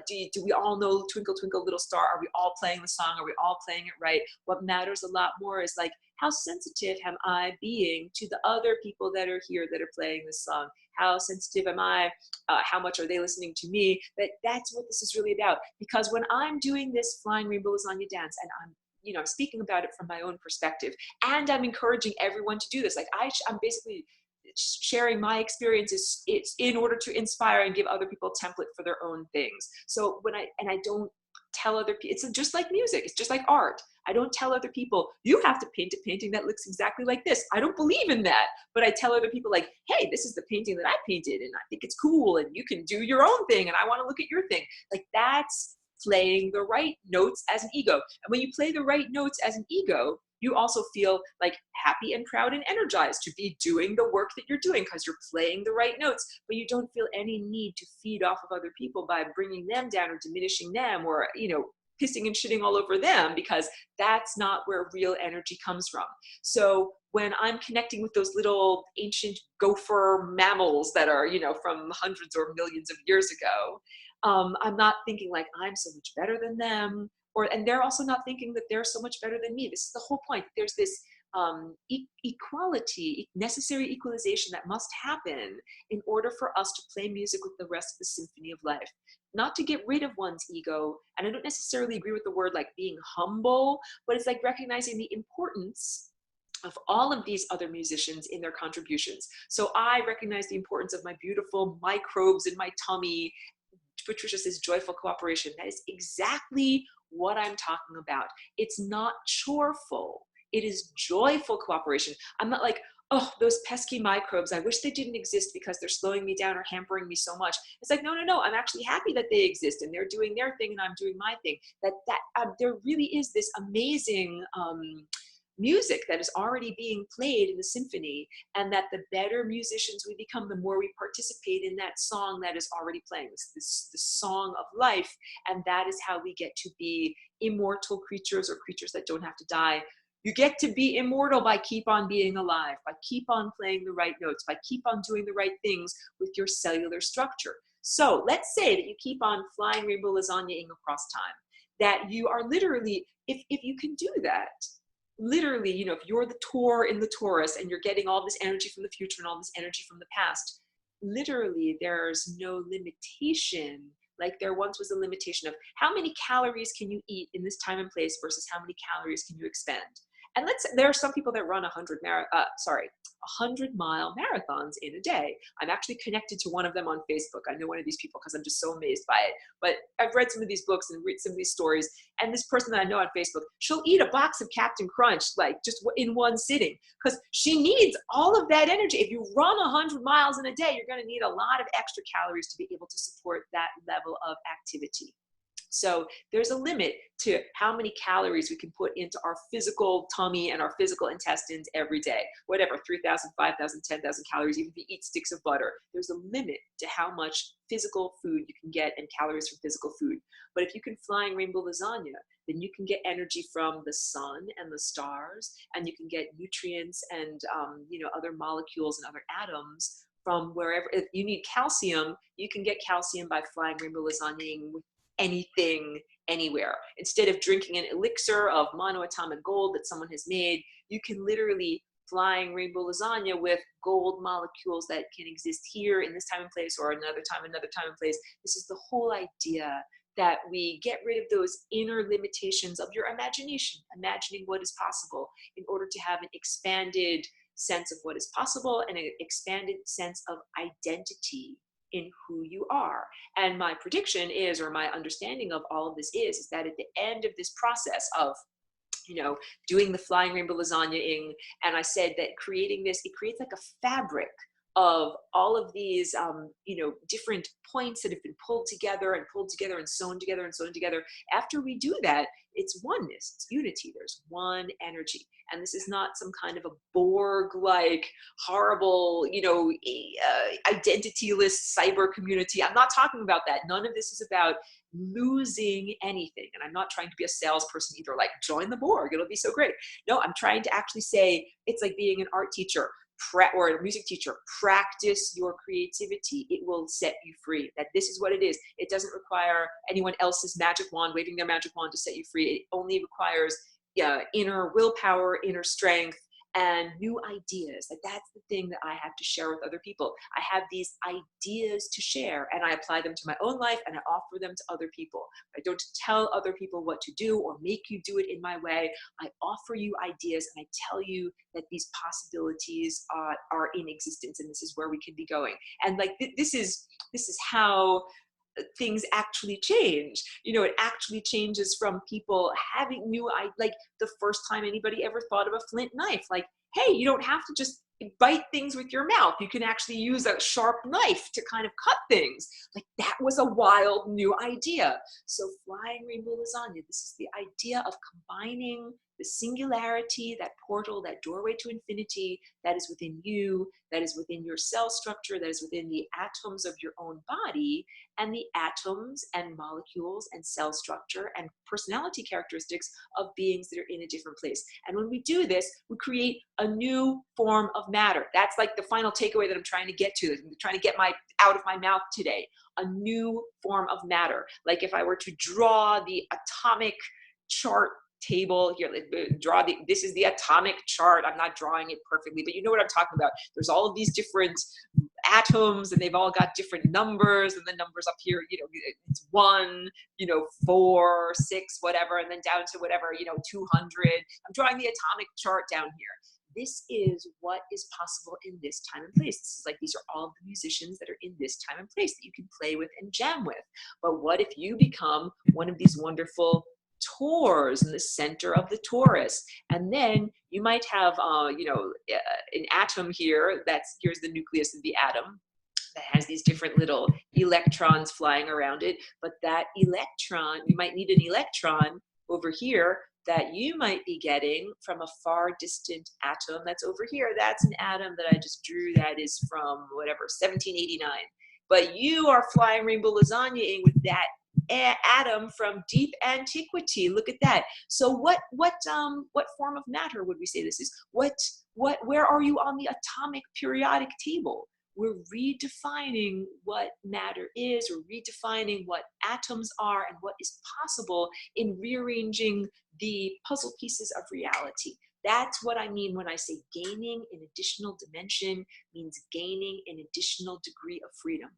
do we all know Twinkle Twinkle Little Star? Are we all playing the song? Are we all playing it right? What matters a lot more is like, how sensitive am I being to the other people that are here that are playing this song? How sensitive am I? How much are they listening to me? That's what this is really about. Because when I'm doing this flying rainbow lasagna dance, and I'm speaking about it from my own perspective, and I'm encouraging everyone to do this. Like I'm basically sharing my experiences. It's in order to inspire and give other people a template for their own things. So I don't tell other people, it's just like music, it's just like art. I don't tell other people, you have to paint a painting that looks exactly like this. I don't believe in that. But I tell other people like, hey, this is the painting that I painted and I think it's cool and you can do your own thing and I want to look at your thing. Like that's playing the right notes as an ego. And when you play the right notes as an ego, you also feel like happy and proud and energized to be doing the work that you're doing because you're playing the right notes, but you don't feel any need to feed off of other people by bringing them down or diminishing them or, pissing and shitting all over them, because that's not where real energy comes from. So when I'm connecting with those little ancient gopher mammals that are, from hundreds or millions of years ago, I'm not thinking like I'm so much better than them, and they're also not thinking that they're so much better than me. This is the whole point. There's this equality, necessary equalization that must happen in order for us to play music with the rest of the symphony of life. Not to get rid of one's ego, and I don't necessarily agree with the word like being humble, but it's like recognizing the importance of all of these other musicians in their contributions. So I recognize the importance of my beautiful microbes in my tummy. Patricia says joyful cooperation. That is exactly what I'm talking about. It's not choreful. It is joyful cooperation. I'm not like, oh, those pesky microbes, I wish they didn't exist because they're slowing me down or hampering me so much. It's like, no, I'm actually happy that they exist and they're doing their thing and I'm doing my thing. There really is this amazing music that is already being played in the symphony, and that the better musicians we become, the more we participate in that song that is already playing, this song of life. And that is how we get to be immortal creatures, or creatures that don't have to die. You get to be immortal by keep on being alive, by keep on playing the right notes, by keep on doing the right things with your cellular structure. So let's say that you keep on flying rainbow lasagnaing across time, that you are literally, if you can do that, literally, if you're the Tor in the Torus and you're getting all this energy from the future and all this energy from the past, literally there's no limitation. Like there once was a limitation of how many calories can you eat in this time and place versus how many calories can you expend. And there are some people that run 100-mile marathons in a day. I'm actually connected to one of them on Facebook. I know one of these people because I'm just so amazed by it. But I've read some of these books and read some of these stories. And this person that I know on Facebook, she'll eat a box of Captain Crunch, like just in one sitting, because she needs all of that energy. If you run 100 miles in a day, you're going to need a lot of extra calories to be able to support that level of activity. So there's a limit to how many calories we can put into our physical tummy and our physical intestines every day. Whatever, 3,000, 5,000, 10,000 calories, even if you eat sticks of butter. There's a limit to how much physical food you can get and calories from physical food. But if you can flying rainbow lasagna, then you can get energy from the sun and the stars, and you can get nutrients and other molecules and other atoms from wherever. If you need calcium, you can get calcium by flying rainbow lasagnaing with anything, anywhere. Instead of drinking an elixir of monoatomic gold that someone has made, you can literally flying rainbow lasagna with gold molecules that can exist here in this time and place, or another time and place. This is the whole idea, that we get rid of those inner limitations of your imagination, imagining what is possible, in order to have an expanded sense of what is possible and an expanded sense of identity in who you are. And my prediction is, or my understanding of all of this is that at the end of this process of doing the flying rainbow lasagnaing, and I said that creating this, it creates like a fabric of all of these, different points that have been pulled together and sewn together and sewn together. After we do that, it's oneness, it's unity. There's one energy. And this is not some kind of a Borg-like, horrible, identityless cyber community. I'm not talking about that. None of this is about losing anything. And I'm not trying to be a salesperson either, like join the Borg, it'll be so great. No, I'm trying to actually say it's like being an art teacher or a music teacher. Practice your creativity. It will set you free. That this is what it is. It doesn't require anyone else's magic wand, waving their magic wand to set you free. It only requires inner willpower, inner strength, and new ideas. That's the thing that I have to share with other people. I have these ideas to share, and I apply them to my own life, and I offer them to other people. I don't tell other people what to do or make you do it in my way. I offer you ideas, and I tell you that these possibilities are in existence, and this is where we can be going. And this is how things actually change. It actually changes from people having like the first time anybody ever thought of a flint knife. Like, hey, you don't have to just bite things with your mouth. You can actually use a sharp knife to kind of cut things. Like, that was a wild new idea. So flying rainbow lasagna, this is the idea of combining the singularity, that portal, that doorway to infinity that is within you, that is within your cell structure, that is within the atoms of your own body, and the atoms and molecules and cell structure and personality characteristics of beings that are in a different place. And when we do this, we create a new form of matter. That's like the final takeaway that I'm trying to get to. I'm trying to get out of my mouth today. A new form of matter. Like if I were to draw the atomic chart table here, this is the atomic chart. I'm not drawing it perfectly, but you know what I'm talking about. There's all of these different atoms, and they've all got different numbers, and the numbers up here, it's 1, 4, 6, whatever, and then down to whatever, 200. I'm drawing the atomic chart down here. This is what is possible in this time and place. This is like, these are all of the musicians that are in this time and place that you can play with and jam with. But what if you become one of these wonderful Taurs in the center of the Torus? And then you might have, an atom here. Here's the nucleus of the atom that has these different little electrons flying around it. But that electron, you might need an electron over here that you might be getting from a far distant atom that's over here. That's an atom that I just drew that is from whatever, 1789. But you are flying rainbow lasagna-ing with that atom from deep antiquity. Look at that. So what form of matter would we say this is? Where are you on the atomic periodic table? We're redefining what matter is. We're redefining what atoms are and what is possible in rearranging the puzzle pieces of reality. That's what I mean when I say gaining an additional dimension means gaining an additional degree of freedom.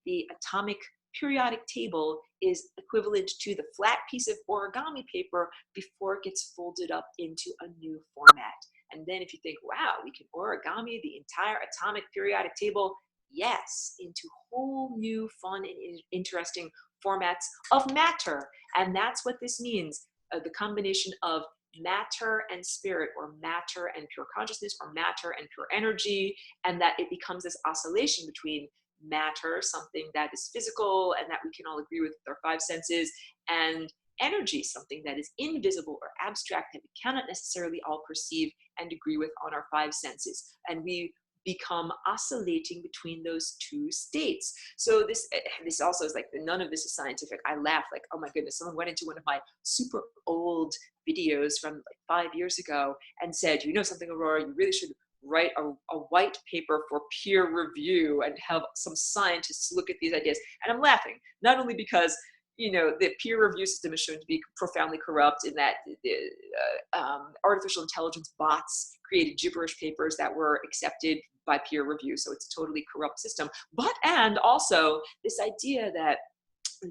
The atomic periodic table is equivalent to the flat piece of origami paper before it gets folded up into a new format. And then if you think, wow, we can origami the entire atomic periodic table, yes, into whole new fun and interesting formats of matter. And that's what this means, the combination of matter and spirit, or matter and pure consciousness, or matter and pure energy, and that it becomes this oscillation between matter, something that is physical and that we can all agree with our 5 senses, and energy, something that is invisible or abstract that we cannot necessarily all perceive and agree with on our 5 senses. And we become oscillating between those 2 states. So this also is like, none of this is scientific. I laugh like, oh my goodness, someone went into one of my super old videos from like 5 years ago and said, you know something, Aurora, you really should write a white paper for peer review and have some scientists look at these ideas. And I'm laughing, not only because the peer review system is shown to be profoundly corrupt, in that artificial intelligence bots created gibberish papers that were accepted by peer review. So it's a totally corrupt system. And also this idea that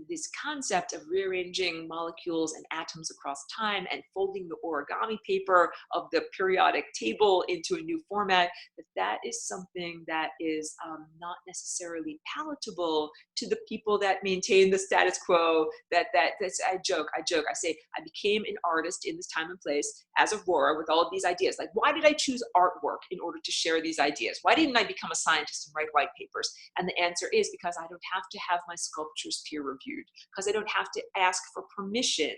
this concept of rearranging molecules and atoms across time and folding the origami paper of the periodic table into a new format, that is something that is not necessarily palatable to the people that maintain the status quo. That's, I joke, I say, I became an artist in this time and place as Aurora with all of these ideas. Like, why did I choose artwork in order to share these ideas? Why didn't I become a scientist and write white papers? And the answer is because I don't have to have my sculptures peer reviewed, because I don't have to ask for permission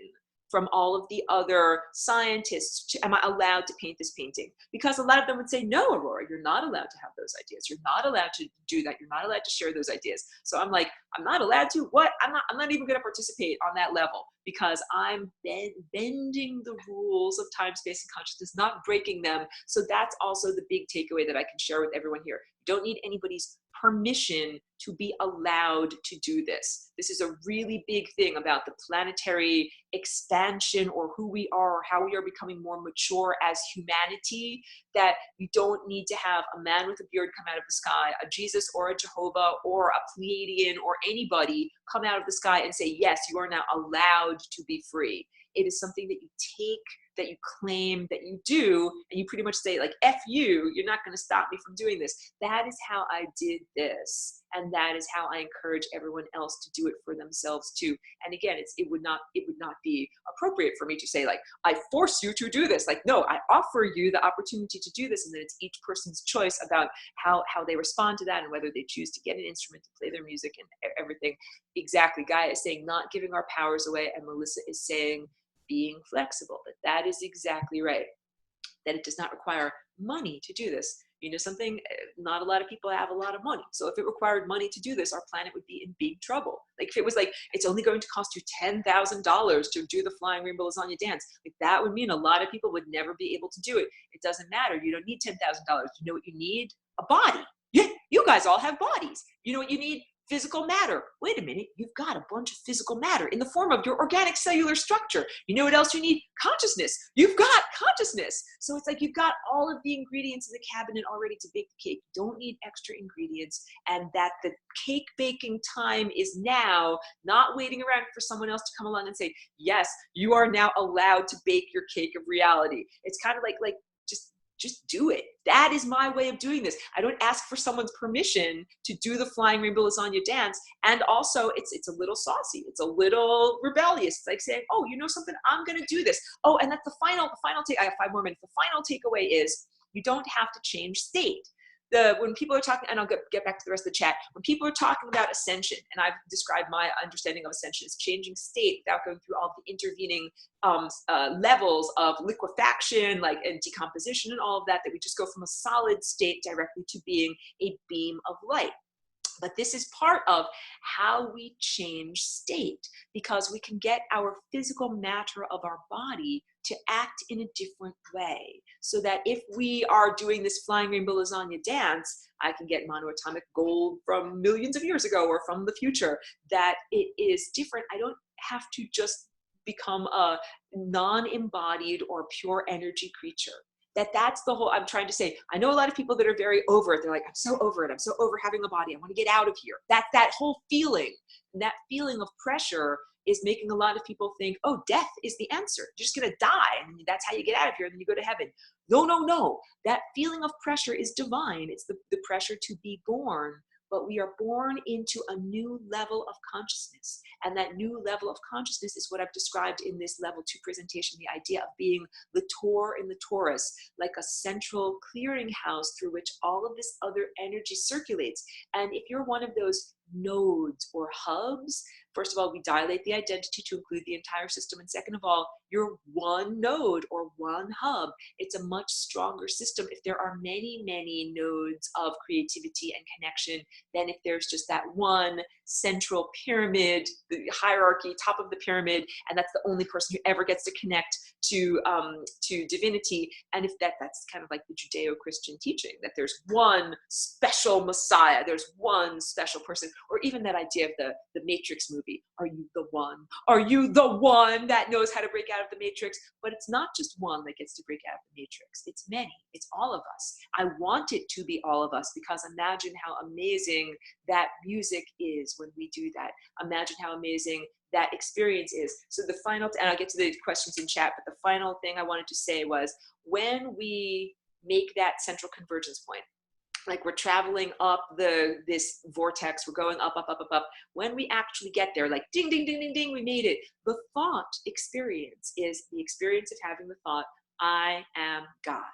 from all of the other scientists. Am I allowed to paint this painting? Because a lot of them would say, no, Aurora, you're not allowed to have those ideas. You're not allowed to do that. You're not allowed to share those ideas. So I'm like, I'm not allowed to? What? I'm not even going to participate on that level, because I'm bending the rules of time, space, and consciousness, not breaking them. So that's also the big takeaway that I can share with everyone here. You don't need anybody's permission to be allowed to do this. This is a really big thing about the planetary expansion, or who we are, or how we are becoming more mature as humanity, that you don't need to have a man with a beard come out of the sky, a Jesus or a Jehovah or a Pleiadian or anybody come out of the sky and say, yes, you are now allowed to be free. It is something that you take, that you claim, that you do, and you pretty much say, like, F you, you're not going to stop me from doing this. That is how I did this, and that is how I encourage everyone else to do it for themselves too. And again, it would not be appropriate for me to say, like, I force you to do this. Like, no, I offer you the opportunity to do this, and then it's each person's choice about how they respond to that, and whether they choose to get an instrument to play their music and everything. Exactly. Gaia is saying not giving our powers away, and Melissa is saying being flexible. But that is exactly right, that it does not require money to do this. You know something, not a lot of people have a lot of money. So if it required money to do this, our planet would be in big trouble. Like, if it was like, it's only going to cost you $10,000 to do the flying rainbow lasagna dance, like, that would mean a lot of people would never be able to do it. It doesn't matter. You don't need $10,000. You know what you need? A body. Yeah, you guys all have bodies. You know what you need? Physical matter. Wait a minute, you've got a bunch of physical matter in the form of your organic cellular structure. You know what else you need? Consciousness. You've got consciousness. So it's like you've got all of the ingredients in the cabinet already to bake the cake. You don't need extra ingredients, and that the cake baking time is now, not waiting around for someone else to come along and say, yes, you are now allowed to bake your cake of reality. It's kind of like just do it. That is my way of doing this. I don't ask for someone's permission to do the flying rainbow lasagna dance. And also it's a little saucy. It's a little rebellious. It's like saying, oh, you know something? I'm going to do this. Oh, and that's the final take. I have 5 more minutes. The final takeaway is you don't have to change state. When people are talking, and I'll get back to the rest of the chat, when people are talking about ascension, and I've described my understanding of ascension as changing state without going through all the intervening levels of liquefaction, like, and decomposition and all of that, that we just go from a solid state directly to being a beam of light. But this is part of how we change state, because we can get our physical matter of our body to act in a different way. So that if we are doing this flying rainbow lasagna dance, I can get monoatomic gold from millions of years ago or from the future, that it is different. I don't have to just become a non-embodied or pure energy creature. That's the whole, I'm trying to say. I know a lot of people that are very over it. They're like, I'm so over it. I'm so over having a body. I want to get out of here. That whole feeling, that feeling of pressure is making a lot of people think, oh, death is the answer. You're just going to die. And that's how you get out of here. And then you go to heaven. No. That feeling of pressure is divine. It's the pressure to be born. But we are born into a new level of consciousness. And that new level of consciousness is what I've described in this level 2 presentation, the idea of being the Tor in the Torus, like a central clearinghouse through which all of this other energy circulates. And if you're one of those nodes or hubs, first of all, we dilate the identity to include the entire system. And second of all, you're one node or one hub. It's a much stronger system if there are many, many nodes of creativity and connection than if there's just that one central pyramid, the hierarchy, top of the pyramid, and that's the only person who ever gets to connect to divinity. And if that's kind of like the Judeo-Christian teaching, that there's one special Messiah, there's one special person. Or even that idea of the Matrix movie. Are you the one? Are you the one that knows how to break out of the Matrix? But it's not just one that gets to break out of the Matrix. It's many. It's all of us. I want it to be all of us, because imagine how amazing that music is when we do that. Imagine how amazing that experience is. So the final, and I'll get to the questions in chat, but the final thing I wanted to say was, when we make that central convergence point, like we're traveling up this vortex, we're going up, up, up, up, up. When we actually get there, like ding, ding, ding, ding, ding, we made it. The thought experience is the experience of having the thought, I am God.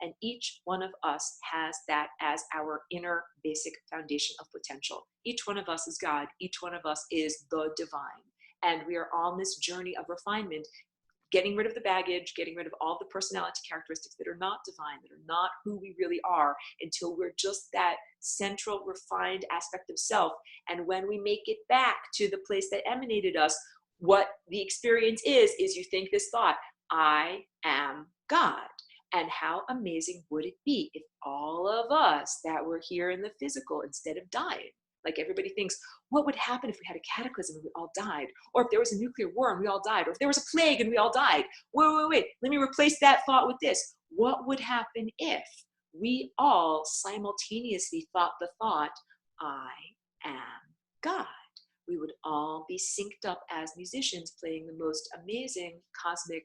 And each one of us has that as our inner basic foundation of potential. Each one of us is God. Each one of us is the divine. And we are on this journey of refinement, getting rid of the baggage, getting rid of all the personality characteristics that are not divine, that are not who we really are, until we're just that central, refined aspect of self. And when we make it back to the place that emanated us, what the experience is you think this thought, I am God. And how amazing would it be if all of us that were here in the physical, instead of dying, like everybody thinks, what would happen if we had a cataclysm and we all died? Or if there was a nuclear war and we all died? Or if there was a plague and we all died? Wait. Let me replace that thought with this. What would happen if we all simultaneously thought the thought, I am God? We would all be synced up as musicians playing the most amazing cosmic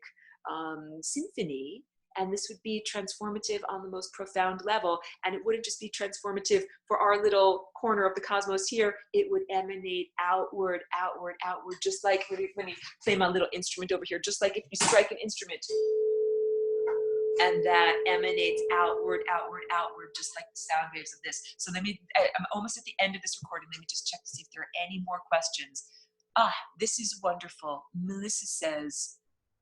symphony. And this would be transformative on the most profound level. And it wouldn't just be transformative for our little corner of the cosmos here. It would emanate outward, outward, outward. Just like, let me play my little instrument over here. Just like if you strike an instrument and that emanates outward, outward, outward, just like the sound waves of this. So I'm almost at the end of this recording. Let me just check to see if there are any more questions. This is wonderful. Melissa says,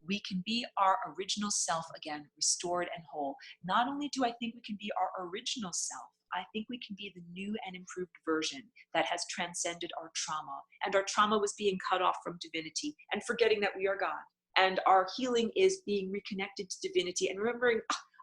we can be our original self again, restored and whole. Not only do I think we can be our original self, I think we can be the new and improved version that has transcended our trauma. And our trauma was being cut off from divinity and forgetting that we are God. And our healing is being reconnected to divinity and remembering,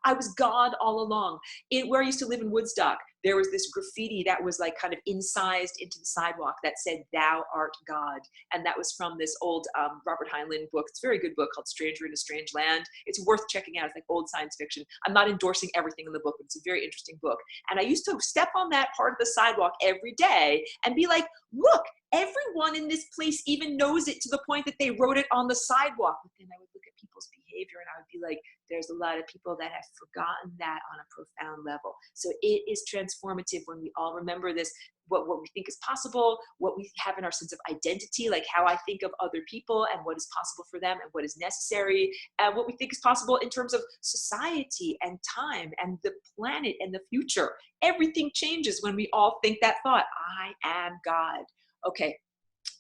I was God all along. Where I used to live in Woodstock, there was this graffiti that was like kind of incised into the sidewalk that said, thou art God. And that was from this old Robert Heinlein book. It's a very good book called Stranger in a Strange Land. It's worth checking out. It's like old science fiction. I'm not endorsing everything in the book, but it's a very interesting book. And I used to step on that part of the sidewalk every day and be like, look, everyone in this place even knows it, to the point that they wrote it on the sidewalk. But then I would look at people's behavior and I would be like, there's a lot of people that have forgotten that on a profound level. So it is transformative when we all remember this, what we think is possible, what we have in our sense of identity, like how I think of other people and what is possible for them and what is necessary, and what we think is possible in terms of society and time and the planet and the future. Everything changes when we all think that thought, I am God. Okay,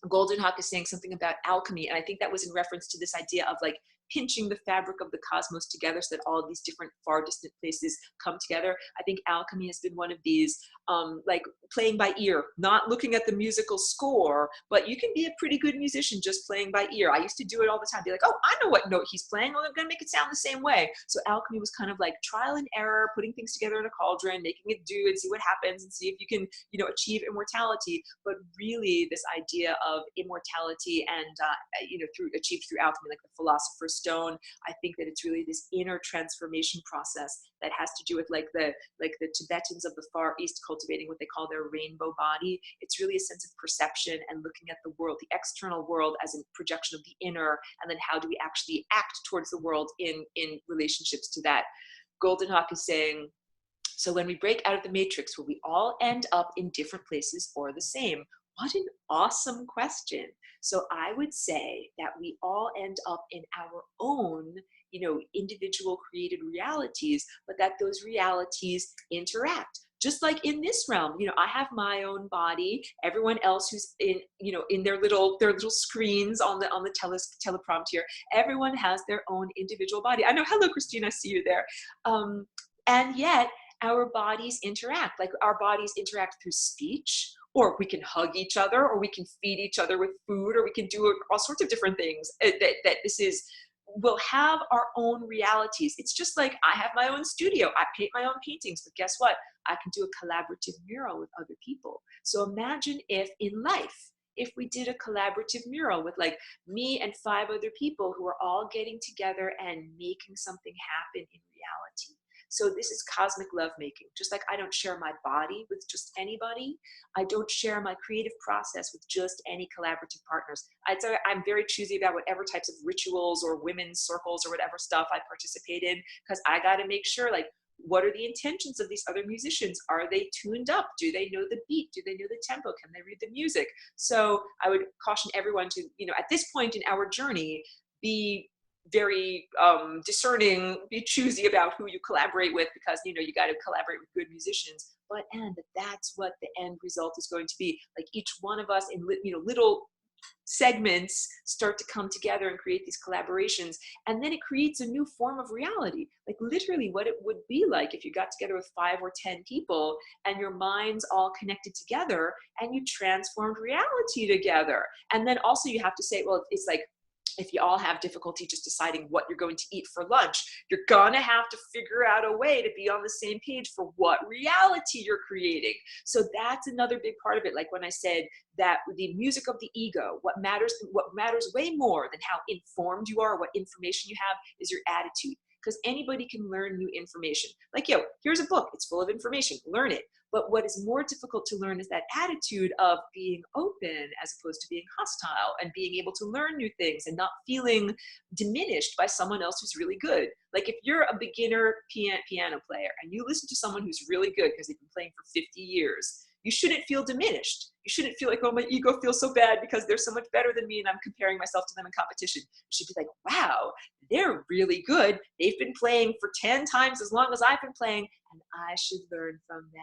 Golden Hawk is saying something about alchemy, and I think that was in reference to this idea of like pinching the fabric of the cosmos together so that all of these different far distant places come together. I think alchemy has been one of these, like playing by ear, not looking at the musical score, but you can be a pretty good musician just playing by ear. I used to do it all the time, be like, oh, I know what note he's playing, well, I'm gonna make it sound the same way. So alchemy was kind of like trial and error, putting things together in a cauldron, making it do and see what happens and see if you can, achieve immortality. But really this idea of immortality and, achieved through alchemy, like the philosopher's stone, I think that it's really this inner transformation process that has to do with like the Tibetans of the Far East cultivating what they call their rainbow body. It's really a sense of perception and looking at the world, the external world, as a projection of the inner, and then how do we actually act towards the world in relationships to that. Golden Hawk is saying, so when we break out of the matrix, will we all end up in different places or the same? What an awesome question. So I would say that we all end up in our own, individual created realities, but that those realities interact. Just like in this realm, I have my own body. Everyone else who's in, in their little screens on the teleprompt here, everyone has their own individual body. I know, hello, Christine, I see you there. And yet our bodies interact, like our bodies interact through speech, or we can hug each other, or we can feed each other with food, or we can do all sorts of different things. That this is, will have our own realities. It's just like I have my own studio. I paint my own paintings, but guess what? I can do a collaborative mural with other people. So imagine if in life, if we did a collaborative mural with like me and 5 other people who are all getting together and making something happen in reality. So this is cosmic lovemaking. Just like I don't share my body with just anybody, I don't share my creative process with just any collaborative partners. I'm very choosy about whatever types of rituals or women's circles or whatever stuff I participate in, because I got to make sure, like, what are the intentions of these other musicians? Are they tuned up? Do they know the beat? Do they know the tempo? Can they read the music? So I would caution everyone to, at this point in our journey, be very discerning, be choosy about who you collaborate with, because you got to collaborate with good musicians. And that's what the end result is going to be. Like each one of us in little segments start to come together and create these collaborations, and then it creates a new form of reality. Like literally what it would be like if you got together with 5 or 10 people and your minds all connected together and you transformed reality together. And then also you have to say, well, it's like, if you all have difficulty just deciding what you're going to eat for lunch, you're gonna have to figure out a way to be on the same page for what reality you're creating. So that's another big part of it. Like when I said that the music of the ego, what matters way more than how informed you are, what information you have, is your attitude. Because anybody can learn new information. Like, here's a book, it's full of information, learn it. But what is more difficult to learn is that attitude of being open as opposed to being hostile, and being able to learn new things and not feeling diminished by someone else who's really good. Like if you're a beginner piano player and you listen to someone who's really good because they've been playing for 50 years, you shouldn't feel diminished. You shouldn't feel like, oh, my ego feels so bad because they're so much better than me and I'm comparing myself to them in competition. You should be like, wow, they're really good. They've been playing for 10 times as long as I've been playing, and I should learn from them.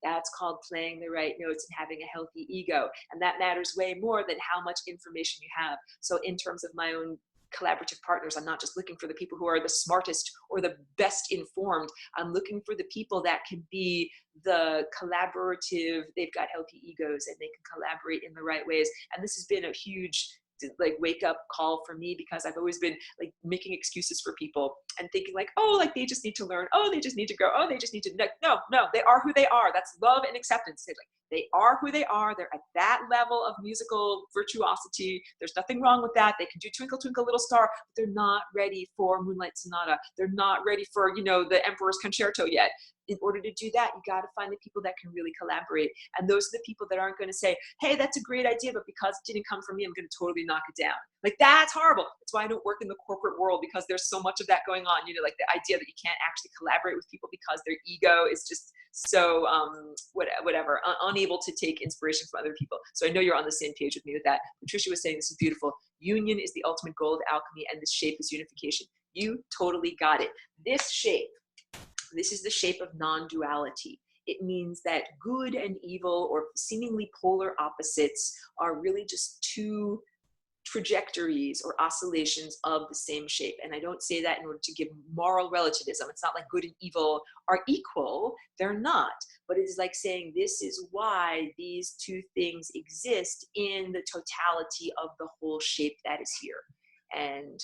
That's called playing the right notes and having a healthy ego. And that matters way more than how much information you have. So in terms of my own collaborative partners, I'm not just looking for the people who are the smartest or the best informed. I'm looking for the people that can be the collaborative, they've got healthy egos and they can collaborate in the right ways. And this has been a huge like wake up call for me, because I've always been like making excuses for people and thinking like, oh, like they just need to learn. Oh, they just need to grow. Oh, they just need to, no, they are who they are. That's love and acceptance. They are who they are. They're at that level of musical virtuosity. There's nothing wrong with that. They can do Twinkle Twinkle Little Star, but they're not ready for Moonlight Sonata. They're not ready for, the Emperor's Concerto yet. In order to do that, you got to find the people that can really collaborate. And those are the people that aren't going to say, hey, that's a great idea, but because it didn't come from me, I'm going to totally knock it down. Like, that's horrible. That's why I don't work in the corporate world, because there's so much of that going on. Like the idea that you can't actually collaborate with people because their ego is just so whatever, unable to take inspiration from other people. So I know you're on the same page with me with that. Patricia was saying this is beautiful. Union is the ultimate goal of alchemy, and this shape is unification. You totally got it. This shape, this is the shape of non-duality. It means that good and evil, or seemingly polar opposites, are really just two trajectories or oscillations of the same shape. And I don't say that in order to give moral relativism. It's not like good and evil are equal. They're not. But it is like saying this is why these two things exist in the totality of the whole shape that is here. And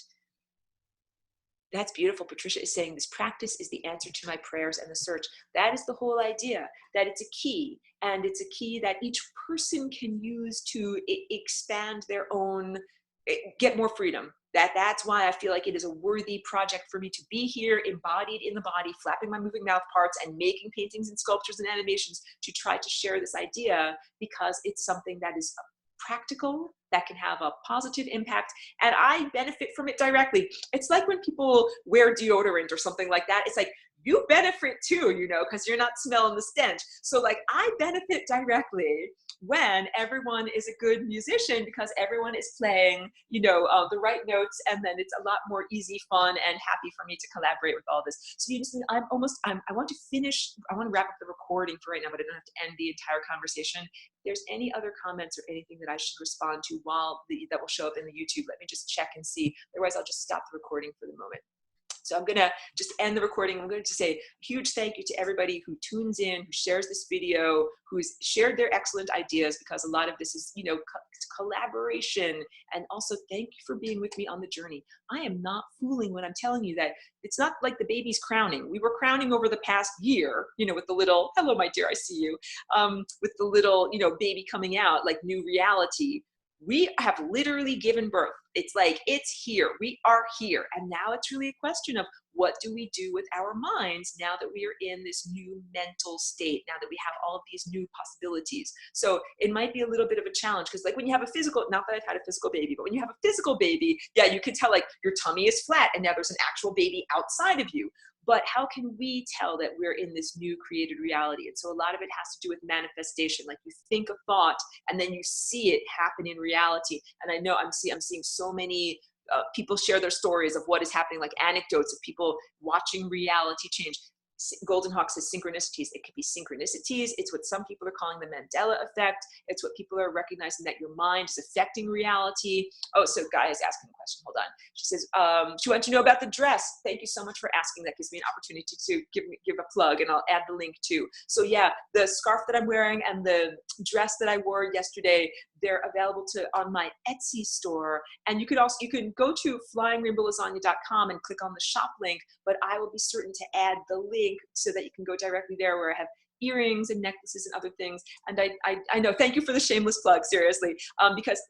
that's beautiful. Patricia is saying this practice is the answer to my prayers and the search. That is the whole idea, that it's a key, and it's a key that each person can use to expand their own, get more freedom. That's why I feel like it is a worthy project for me to be here, embodied in the body, flapping my moving mouth parts and making paintings and sculptures and animations to try to share this idea, because it's something that is practical, that can have a positive impact, and I benefit from it directly. It's like when people wear deodorant or something like that. It's like, you benefit too, because you're not smelling the stench. So like, I benefit directly when everyone is a good musician, because everyone is playing, the right notes, and then it's a lot more easy, fun, and happy for me to collaborate with all this. So I want to wrap up the recording for right now, but I don't have to end the entire conversation. If there's any other comments or anything that I should respond to that will show up in the YouTube, let me just check and see. Otherwise, I'll just stop the recording for the moment. So I'm gonna just end the recording. I'm going to say a huge thank you to everybody who tunes in, who shares this video, who's shared their excellent ideas, because a lot of this is, you know, collaboration. And also thank you for being with me on the journey. I am not fooling when I'm telling you that it's not like the baby's crowning. We were crowning over the past year, you know, with the little, hello, my dear, I see you, with the little, you know, baby coming out, like new reality. We have literally given birth. It's like, it's here, we are here. And now it's really a question of what do we do with our minds now that we are in this new mental state, now that we have all of these new possibilities. So it might be a little bit of a challenge, because like when you have a physical, not that I've had a physical baby, but when you have a physical baby, yeah, you can tell like your tummy is flat and now there's an actual baby outside of you. But how can we tell that we're in this new created reality? And so a lot of it has to do with manifestation. Like you think a thought and then you see it happen in reality. And I know I'm seeing so many people share their stories of what is happening, like anecdotes of people watching reality change. Golden Hawk says synchronicities. It could be synchronicities. It's what some people are calling the Mandela effect. It's what people are recognizing, that your mind is affecting reality. Oh, so Guy is asking a question. Hold on. She says, she wants to know about the dress. Thank you so much for asking. That gives me an opportunity to give a plug, and I'll add the link too. So yeah, the scarf that I'm wearing and the dress that I wore yesterday, they're available on my Etsy store. And you can go to flyingrainbowlasagna.com and click on the shop link, but I will be certain to add the link so that you can go directly there, where I have earrings and necklaces and other things. And I know, thank you for the shameless plug, seriously, because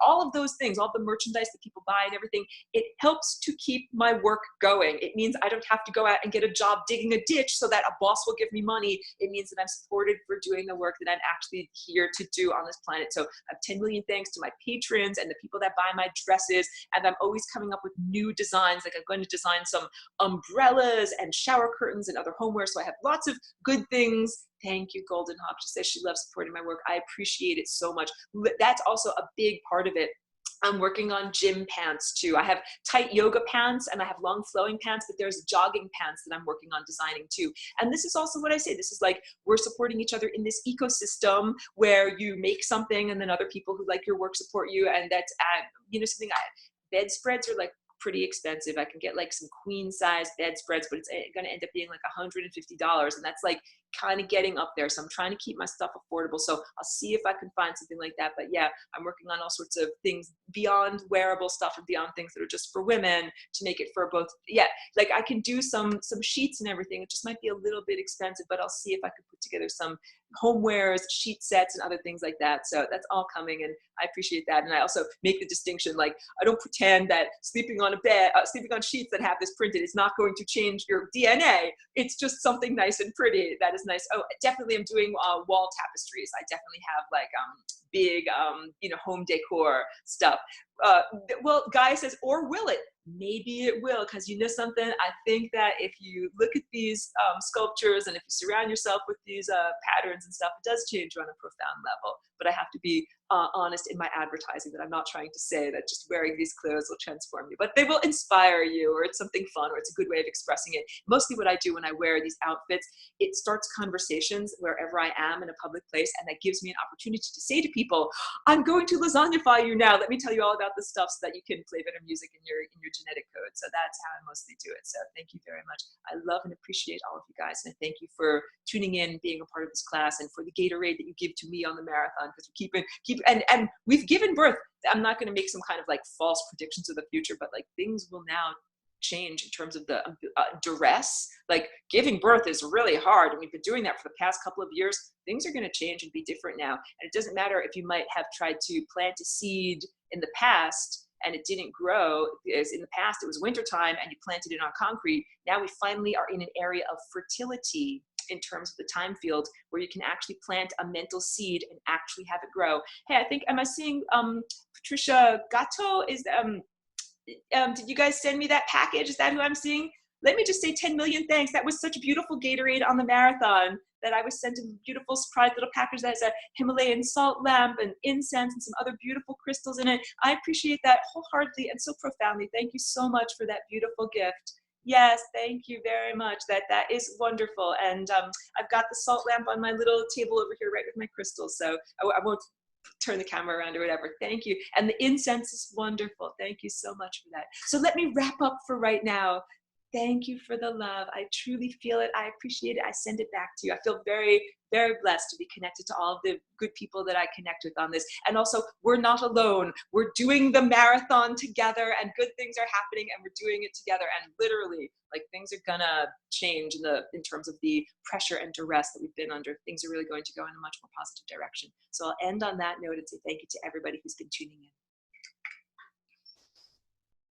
all of those things, all the merchandise that people buy and everything, it helps to keep my work going. It means I don't have to go out and get a job digging a ditch so that a boss will give me money. It means that I'm supported for doing the work that I'm actually here to do on this planet. So I have 10 million thanks to my patrons and the people that buy my dresses. And I'm always coming up with new designs. Like I'm going to design some umbrellas and shower curtains and other homeware. So I have lots of good things. Thank you, Golden Hawk. She says she loves supporting my work. I appreciate it so much. That's also a big part of it. I'm working on gym pants too. I have tight yoga pants and I have long flowing pants, but there's jogging pants that I'm working on designing too. And this is also what I say. This is like, we're supporting each other in this ecosystem where you make something and then other people who like your work support you. And that's, you know, something, bedspreads are like pretty expensive. I can get like some queen size bedspreads, but it's going to end up being like $150. And that's like kind of getting up there. So I'm trying to keep my stuff affordable. So I'll see if I can find something like that. But yeah, I'm working on all sorts of things beyond wearable stuff and beyond things that are just for women to make it for both. Yeah, like I can do some sheets and everything. It just might be a little bit expensive, but I'll see if I can put together some homewares, sheet sets, and other things like that. So that's all coming, and I appreciate that. And I also make the distinction, like I don't pretend that sleeping on a bed, sleeping on sheets that have this printed is not going to change your DNA. It's just something nice and pretty that is nice. Oh, definitely, I'm doing wall tapestries. I definitely have like big, you know, home decor stuff. Well, Guy says, or will it? Maybe it will, because you know something, I think that if you look at these sculptures and if you surround yourself with these patterns and stuff, it does change you on a profound level. But I have to be honest in my advertising, that I'm not trying to say that just wearing these clothes will transform you, but they will inspire you, or it's something fun, or it's a good way of expressing it. Mostly what I do when I wear these outfits, it starts conversations wherever I am in a public place, and that gives me an opportunity to say to people, I'm going to lasagnify you now. Let me tell you all about the stuff so that you can play better music in your genetic code. So that's how I mostly do it. So thank you very much. I love and appreciate all of you guys, and I thank you for tuning in, being a part of this class, and for the Gatorade that you give to me on the marathon, because we keep and we've given birth. I'm not going to make some kind of like false predictions of the future, but like things will now change in terms of the duress. Like giving birth is really hard, and we've been doing that for the past couple of years. Things are going to change and be different now, and it doesn't matter if you might have tried to plant a seed in the past and it didn't grow, because in the past it was wintertime and you planted it on concrete. Now we finally are in an area of fertility in terms of the time field, where you can actually plant a mental seed and actually have it grow. Hey, I think, am I seeing Patricia Gatto? Is did you guys send me that package? Is that who I'm seeing? Let me just say 10 million thanks. That was such a beautiful Gatorade on the marathon, that I was sent a beautiful surprise little package that has a Himalayan salt lamp and incense and some other beautiful crystals in it. I appreciate that wholeheartedly and so profoundly. Thank you so much for that beautiful gift. Yes, thank you very much. That is wonderful. And I've got the salt lamp on my little table over here, right with my crystals. So I won't turn the camera around or whatever. Thank you. And the incense is wonderful. Thank you so much for that. So let me wrap up for right now. Thank you for the love. I truly feel it. I appreciate it. I send it back to you. I feel very, very blessed to be connected to all of the good people that I connect with on this. And also, we're not alone. We're doing the marathon together, and good things are happening, and we're doing it together. And literally, like, things are gonna change in terms of the pressure and duress that we've been under. Things are really going to go in a much more positive direction. So I'll end on that note and say thank you to everybody who's been tuning in.